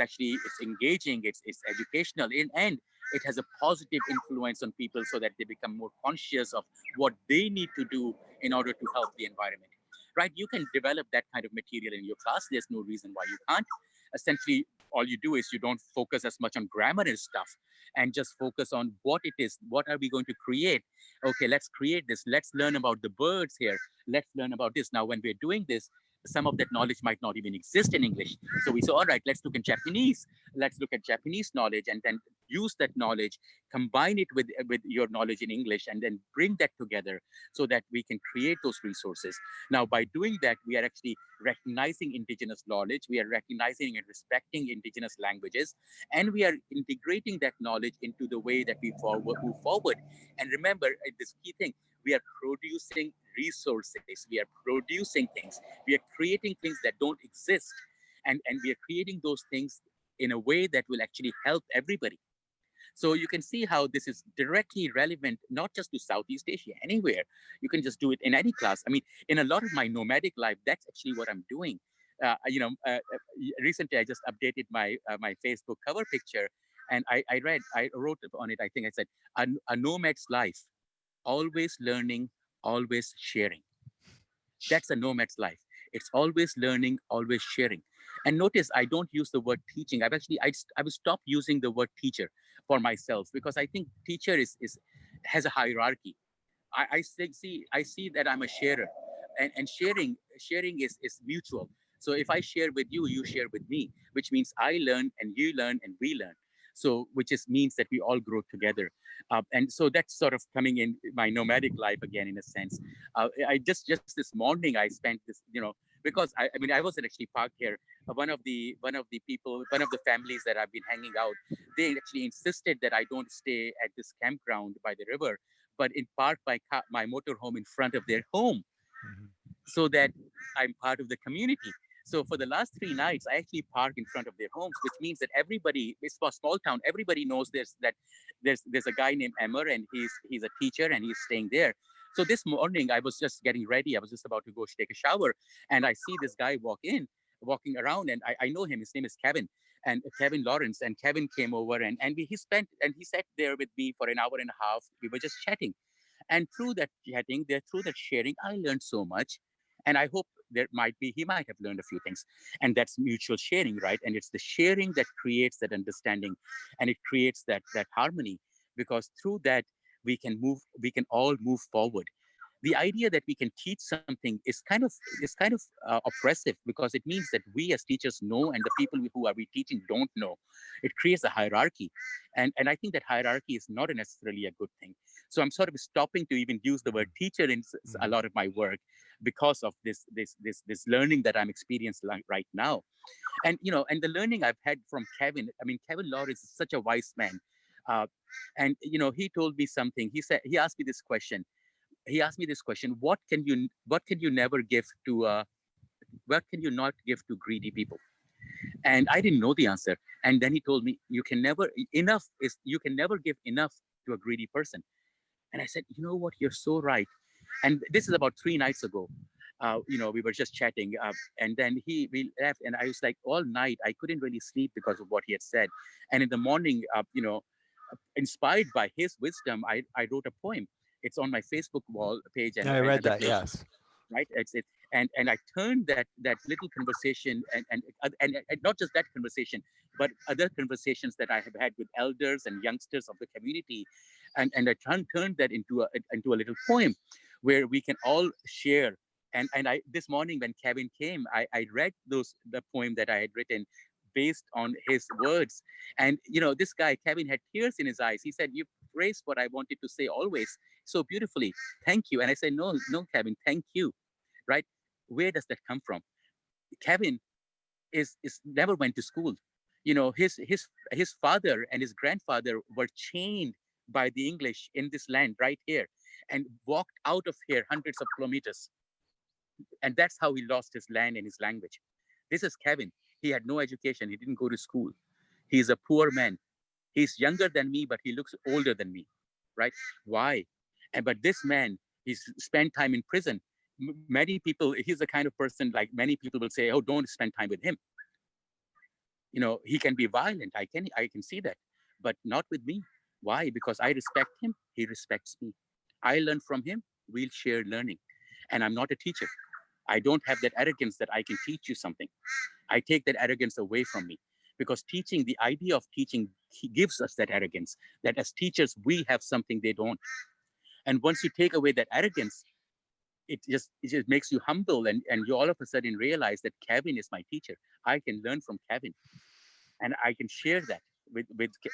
C: engaging, it's educational, and it has a positive influence on people so that they become more conscious of what they need to do in order to help the environment. Right? You can develop that kind of material in your class. There's no reason why you can't. Essentially, all you do is you don't focus as much on grammar and stuff, and just focus on what it is. What are we going to create? Okay, let's create this. Let's learn about the birds here. Let's learn about this. Now, when we're doing this, some of that knowledge might not even exist in English. So we say, all right, let's look at Japanese. Let's look at Japanese knowledge, and then use that knowledge, combine it with your knowledge in English, and then bring that together so that we can create those resources. Now, by doing that, we are actually recognizing indigenous knowledge, we are recognizing and respecting indigenous languages, and we are integrating that knowledge into the way that we move forward. And remember, this key thing, we are producing resources, we are producing things, we are creating things that don't exist, and we are creating those things in a way that will actually help everybody. So you can see how this is directly relevant, not just to Southeast Asia, anywhere. You can just do it in any class. I mean, in a lot of my nomadic life, that's actually what I'm doing. Recently I just updated my Facebook cover picture, and I wrote on it, I think I said, a nomad's life. always learning, always sharing. That's a nomad's life. It's always learning, always sharing. And notice I don't use the word teaching. I will stop using the word teacher for myself, because I think teacher is has a hierarchy. I see that I'm a sharer, and sharing is mutual. So if I share with you, you share with me, which means I learn and you learn and we learn. So which is means that we all grow together, and so that's sort of coming in my nomadic life again in a sense. I just this morning I spent this, because I mean I wasn't actually parked here. One of the people, one of the families that I've been hanging out, they actually insisted that I don't stay at this campground by the river, but in park my motorhome in front of their home,
B: Mhm.
C: so that I'm part of the community. So for the last 3 nights, I actually park in front of their homes, which means that everybody, it's a small town, everybody knows there's a guy named Amar, and he's a teacher and he's staying there. So this morning I was just getting ready. I was just about to go take a shower, and I see this guy walking around, and I know him. His name is Kevin, and Kevin Lawrence. And Kevin came over, and he sat there with me for an hour and a half. We were just chatting, and through that chatting, through that sharing, I learned so much. And I hope he might have learned a few things. And that's mutual sharing, right? And it's the sharing that creates that understanding, and it creates that harmony, because through that we can all move forward. The idea that we can teach something is kind of oppressive, because it means that we as teachers know and the people who are we teaching don't know. It creates a hierarchy, and I think that hierarchy is not necessarily a good thing. So I'm sort of stopping to even use the word teacher in a
B: Mhm.
C: lot of my work, because of this learning that I'm experiencing right now. And the learning I've had from Kevin. I mean, Kevin Lawrence is such a wise man. uh, and he told me something. He asked me this question. What can you never give to what can you not give to greedy people? And I didn't know the answer. And then he told me, you can never give enough to a greedy person. And I said, you know what, you're so right. And this is about 3 nights ago. We were just chatting, and then we left, and I was like, all night I couldn't really sleep because of what he had said. And in the morning, inspired by his wisdom, I wrote a poem. It's on my Facebook wall page and,
B: I
C: and
B: read
C: other
B: that.
C: places,
B: Yes.
C: right? And I turned that little conversation, and not just that conversation, but other conversations that I have had with elders and youngsters of the community, and I turned that into a little poem, where we can all share. And I this morning when Kevin came, I read the poem that I had written based on his words. And this guy Kevin had tears in his eyes. He said, "You phrased what I wanted to say always so beautifully. Thank you." And I said, "No, no, Kevin, thank you." Right? Where does that come from? Kevin is never went to school. His father and his grandfather were chained by the English in this land right here, and walked out of here hundreds of kilometers. And that's how he lost his land and his language. This is Kevin. He had no education. He didn't go to school. He's a poor man. He's younger than me, but he looks older than me, right? Why? But this man, he's spent time in prison. Many people, he's the kind of person, like many people will say, "Oh, don't spend time with him. He can be violent. I can see that, but not with me. Why? Because I respect him. He respects me. I learn from him. We'll share learning. And I'm not a teacher. I don't have that arrogance that I can teach you something. I take that arrogance away from me, because the idea of teaching gives us that arrogance, that as teachers, we have something they don't. And once you take away that arrogance, it just makes you humble, and you all of a sudden realize that Kevin is my teacher. I can learn from Kevin, and I can share that with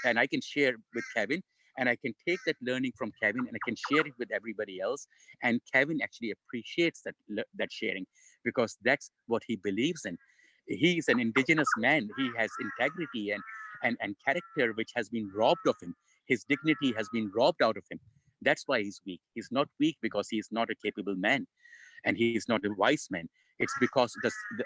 C: and I can share with Kevin, and I can take that learning from Kevin and I can share it with everybody else. And Kevin actually appreciates that sharing, because that's what he believes in. He's an indigenous man. He has integrity and character, which has been robbed of him. His dignity has been robbed out of him. That's why he's weak. He's not weak because he's not a capable man, and he's not a wise man. It's because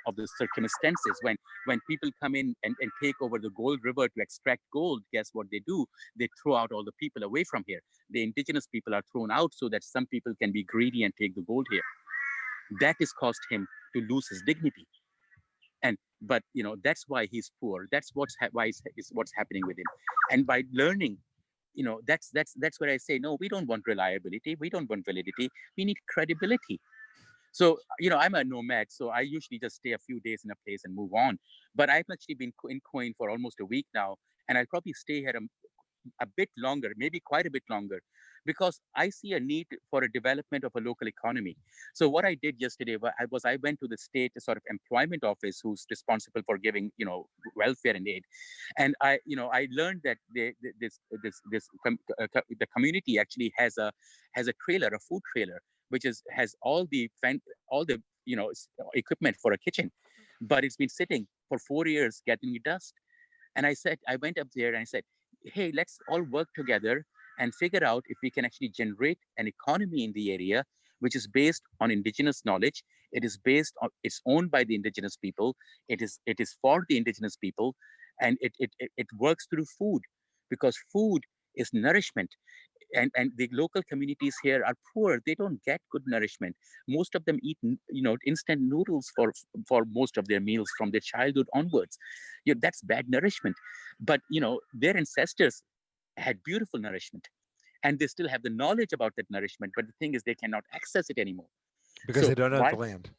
C: of the circumstances. When people come in and take over the gold river to extract gold, guess what they do? They throw out all the people away from here. The indigenous people are thrown out so that some people can be greedy and take the gold here. That has caused him to lose his dignity. And but that's why he's poor. That's what's happening with him. And by learning, that's where I say, no, we don't want reliability, we don't want validity, we need credibility. So, I'm a nomad, so I usually just stay a few days in a place and move on. But I've actually been in Coin for almost a week now, and I'll probably stay here a bit longer, maybe quite a bit longer, because I see a need for a development of a local economy. So what I did yesterday I went to the state sort of employment office, who's responsible for giving welfare and aid, and I learned that the community actually has a trailer, a food trailer, which has all the equipment for a kitchen, but it's been sitting for 4 years getting dust. And I went up there and I said, hey, let's all work together and figure out if we can actually generate an economy in the area which is based on indigenous knowledge. It's owned by the indigenous people. It is for the indigenous people, and it works through food, because food is nourishment. And the local communities here are poor. They don't get good nourishment. Most of them eat instant noodles for most of their meals from their childhood onwards. That's bad nourishment. But their ancestors had beautiful nourishment, and they still have the knowledge about that nourishment, but the thing is they cannot access it anymore.
B: because
C: So
B: they don't have
C: why?
B: the land.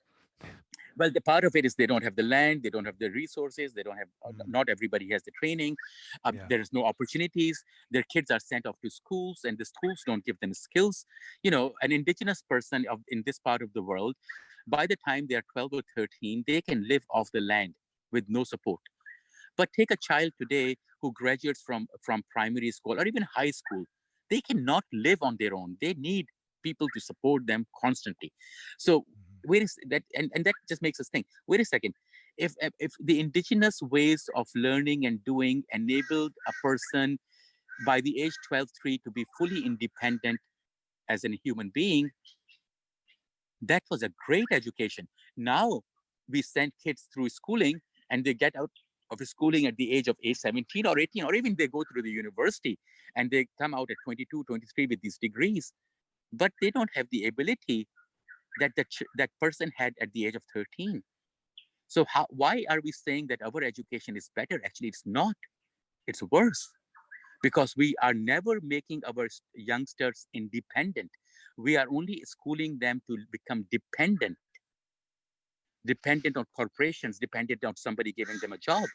C: Well, the part of it is they don't have the land, they don't have the resources, they don't have, not everybody has the training,
B: Yeah.
C: there is no opportunities. Their kids are sent off to schools, and the schools don't give them skills. An indigenous person in this part of the world, by the time they are 12 or 13, they can live off the land with no support. But take a child today who graduates from primary school or even high school, they cannot live on their own. They need people to support them constantly. So wait is that and that just makes us think, wait a second, if the indigenous ways of learning and doing enabled a person by the age 12-3 to be fully independent as a human being, that was a great education. Now we send kids through schooling, and they get out of schooling at the age of 17 or 18, or even they go through the university and they come out at 22, 23 with these degrees, but they don't have the ability that person had at the age of 13. So why are we saying that our education is better? Actually, it's not. It's worse, because we are never making our youngsters independent. We are only schooling them to become dependent on corporations, dependent on somebody giving them a job.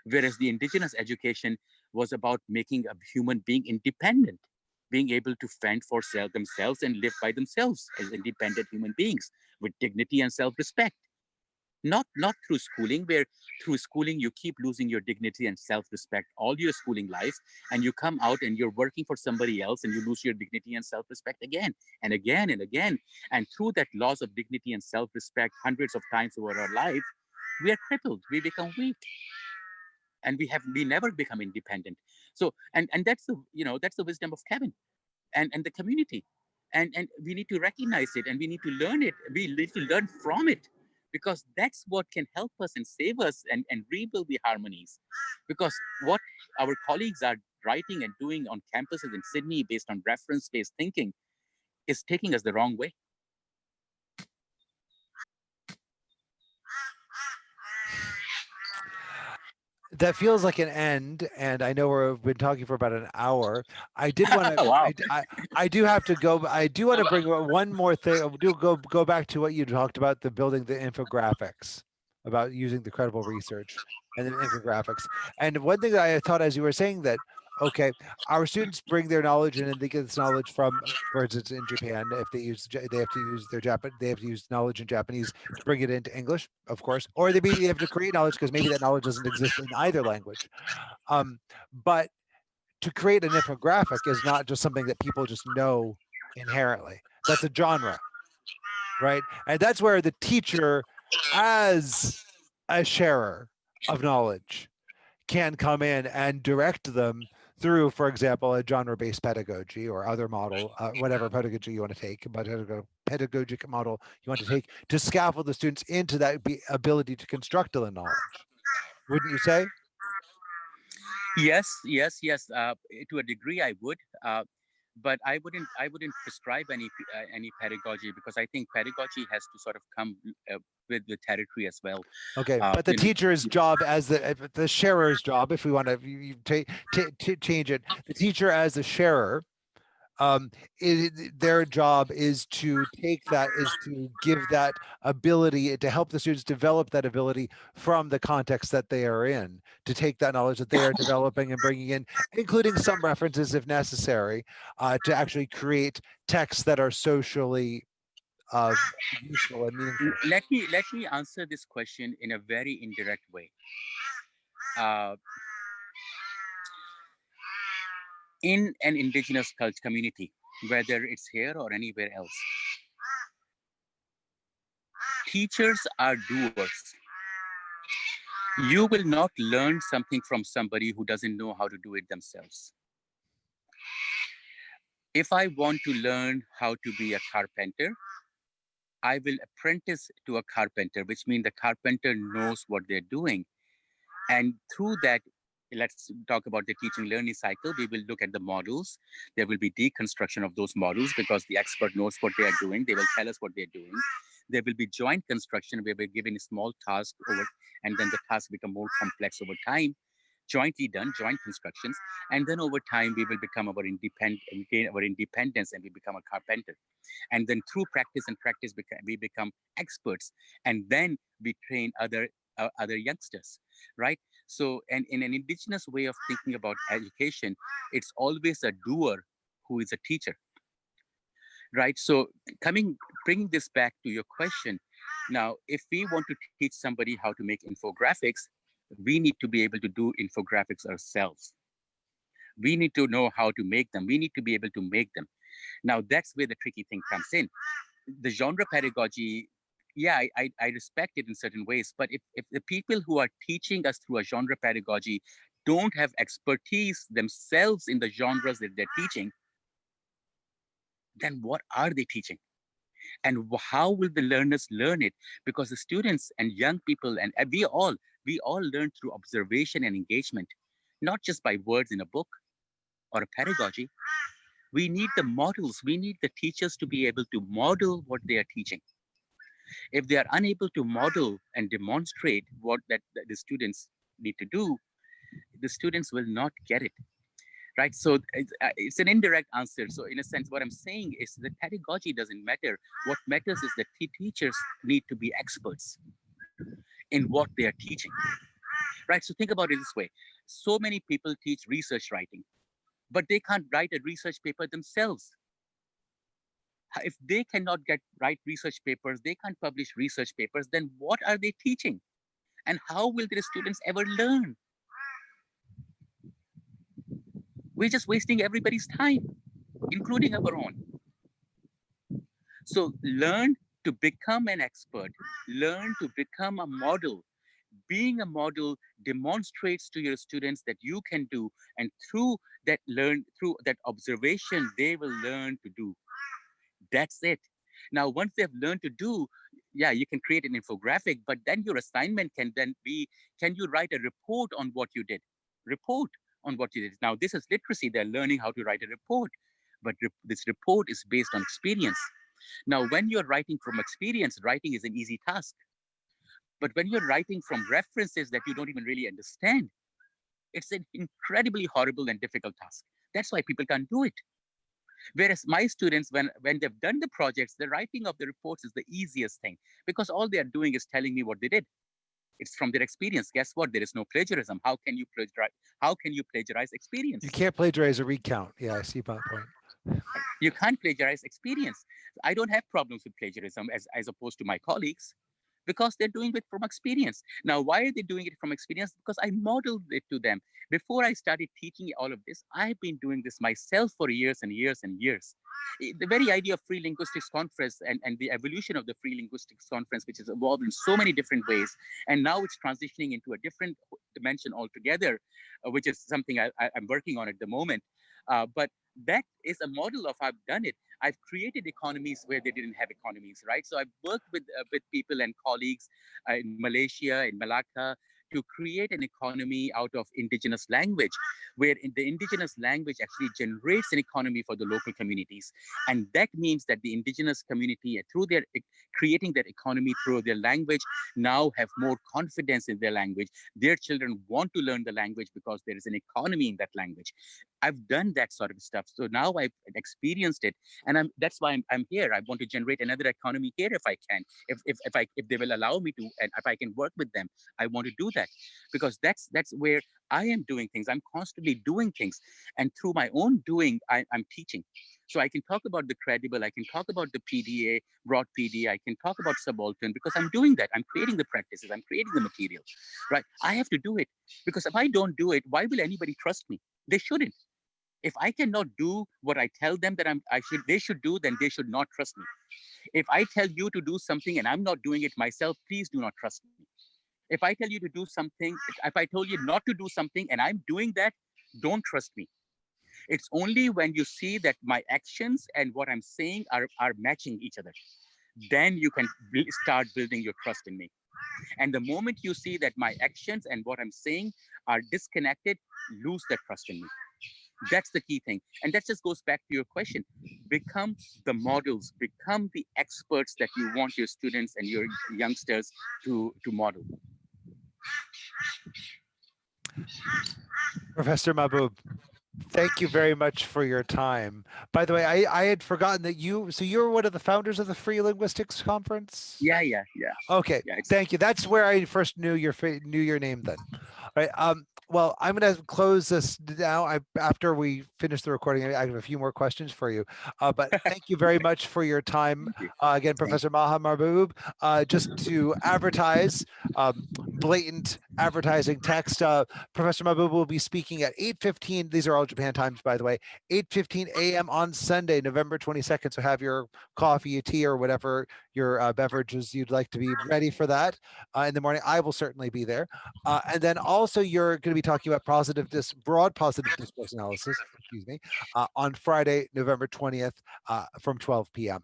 C: Whereas the indigenous education was about making a human being independent, being able to fend for themselves and live by themselves as independent human beings with dignity and self-respect. Not through schooling, where through schooling you keep losing your dignity and self-respect all your schooling life, and you come out and you're working for somebody else and you lose your dignity and self-respect again and again and again. And through that loss of dignity and self-respect hundreds of times over our life, we are crippled, we become weak, and we never become independent. So and that's the wisdom of Kevin and the community. And we need to recognize it, and we need to learn it. We need to learn from it, because that's what can help us and save us and rebuild the harmonies. Because what our colleagues are writing and doing on campuses in Sydney based on reference-based thinking is taking us the wrong way.
B: That feels like an end, and I know we've been talking for about an hour. I did want to.
C: Wow.
B: I do have to go. I do want to bring one more thing. Do go back to what you talked about, the building the infographics, about using the credible research and then infographics. And one thing that I thought as you were saying that, okay, our students bring their knowledge in, and they get this knowledge from, for instance, in Japan, if they have to use they have to use knowledge in Japanese to bring it into English, of course, or they have to create knowledge because maybe that knowledge doesn't exist in either language. But to create an infographic is not just something that people just know inherently. That's a genre, right? And that's where the teacher, as a sharer of knowledge, can come in and direct them through, for example, a genre-based pedagogy or other model, whatever pedagogy you want to take, but pedagogic model you want to take to scaffold the students into that ability to construct the knowledge. Wouldn't you say?
C: Yes. To a degree, I would. but I wouldn't prescribe any pedagogy, because I think pedagogy has to sort of come with the territory as well.
B: Okay,
C: Uh,
B: but the
C: you know,
B: teacher's job as the sharer's job, if we want to change it, the teacher as the sharer, their job is to take that, is to give that ability, to help the students develop that ability from the context that they are in, to take that knowledge that they are developing and bringing in, including some references if necessary, to actually create texts that are socially useful and meaningful.
C: let me answer this question in a very indirect way. Uh, in an indigenous culture community, whether it's here or anywhere else, teachers are doers. You will not learn something from somebody who doesn't know how to do it themselves. If I want to learn how to be a carpenter, I will apprentice to a carpenter, which means the carpenter knows what they're doing. And through that, let's talk about the teaching learning cycle. We will look at the models. There will be deconstruction of those models because the expert knows what they are doing. They will tell us what they're doing. There will be joint construction where we're given a small task over, and then the task become more complex over time. Jointly done, joint constructions, and then over time we will become our independent, gain our independence, and we become a carpenter. And then through practice and practice, we become experts, and then we train other youngsters, right? So, and in an indigenous way of thinking about education, it's always a doer who is a teacher, right? So, coming bringing this back to your question, now, if we want to teach somebody how to make infographics, we need to be able to do infographics ourselves. We need to know how to make them. We need to be able to make them. Now, that's where the tricky thing comes in. The genre pedagogy, yeah, I respect it in certain ways, but if the people who are teaching us through a genre pedagogy don't have expertise themselves in the genres that they're teaching, then what are they teaching? And how will the learners learn it? Because the students and young people, and we all learn through observation and engagement, not just by words in a book or a pedagogy. We need the models. We need the teachers to be able to model what they are teaching. If they are unable to model and demonstrate what that the students need to do, the students will not get it, right? So it's an indirect answer. So in a sense, what I'm saying is that pedagogy doesn't matter. What matters is that teachers need to be experts in what they are teaching, right? So think about it this way. So many people teach research writing, but they can't write a research paper themselves. If they cannot write research papers, they can't publish research papers, then what are they teaching? And how will their students ever learn? We're just wasting everybody's time, including our own. So learn to become an expert, learn to become a model. Being a model demonstrates to your students that you can do, and through that observation, they will learn to do. That's it. Now, once they've learned to do, yeah, you can create an infographic, but then your assignment can then be, can you write a report on what you did? Report on what you did. Now, this is literacy. They're learning how to write a report, but this report is based on experience. Now, when you're writing from experience, writing is an easy task. But when you're writing from references that you don't even really understand, it's an incredibly horrible and difficult task. That's why people can't do it. Whereas my students, when they've done the projects, the writing of the reports is the easiest thing because all they are doing is telling me what they did. It's from their experience. Guess what? There is no plagiarism. How can you plagiarize? How can you plagiarize
B: You
C: experience?
B: can't plagiarize a recount. Yeah, I see my point.
C: You can't plagiarize experience. I don't have problems with plagiarism as opposed to my colleagues because they're doing it from experience. Now, why are they doing it from experience? Because I modeled it to them. Before I started teaching all of this, I've been doing this myself for years and years and years. The very idea of free linguistics conference and the evolution of the free linguistics conference, which has evolved in so many different ways, and now it's transitioning into a different dimension altogether, which is something I'm working on at the moment. But that is a model of how I've done it. I've created economies where they didn't have economies, right? So I've worked with people and colleagues in Malaysia, in Malacca, to create an economy out of indigenous language, where the indigenous language actually generates an economy for the local communities. And that means that the indigenous community, through their creating that economy through their language, now have more confidence in their language. Their children want to learn the language because there is an economy in that language. I've done that sort of stuff. So now I've experienced it. And that's why I'm here. I want to generate another economy here if I can, if they will allow me to, and if I can work with them, I want to do that, because that's where I am doing things. I'm constantly doing things, and through my own doing, I'm teaching. So I can talk about the credible, I can talk about the PDA, broad PDA, I can talk about subaltern, because I'm doing that. I'm creating the practices, I'm creating the material, right? I have to do it, because if I don't do it, why will anybody trust me? They shouldn't. If I cannot do what I tell them that they should do, then they should not trust me. If I tell you to do something and I'm not doing it myself, please do not trust me. If I tell you to do something, if I told you not to do something and I'm doing that, don't trust me. It's only when you see that my actions and what I'm saying are matching each other, then you can start building your trust in me. And the moment you see that my actions and what I'm saying are disconnected, lose that trust in me. That's the key thing. And that just goes back to your question. Become the models, become the experts that you want your students and your youngsters to model.
B: Professor Mahboob, thank you very much for your time. By the way, I had forgotten that you're one of the founders of the Free Linguistics Conference?
C: Yeah.
B: Okay,
C: Yeah,
B: thank you. That's where I first knew your name then. All right. Well, I'm going to close this now. After we finish the recording, I have a few more questions for you. But thank you very much for your time. Again, Professor Ahmar Mahboob, just to advertise, blatant advertising text. Professor Mahboob will be speaking at 8:15. These are all Japan times, by the way. 8:15 a.m. on Sunday, November 22nd. So have your coffee, your tea, or whatever your beverages you'd like to be ready for that in the morning. I will certainly be there. And then also you're going to be talking about broad positive discourse analysis, excuse me, on Friday, November 20th from 12 p.m.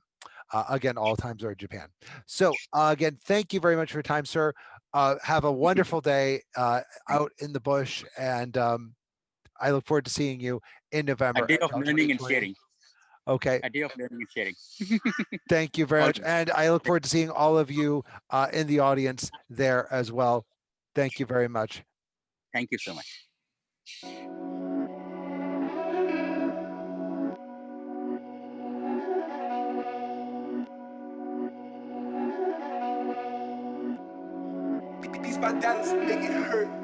B: Again, all times are in Japan. So again, thank you very much for your time, sir. Have a wonderful day out in the bush, and I look forward to seeing you in November.
C: A day of learning and sharing.
B: Okay.
C: A day of learning and sharing.
B: Thank you very much. And I look forward to seeing all of you in the audience there as well. Thank you very much.
C: Thank you so much.
A: Beats by Dallas, make it hurt.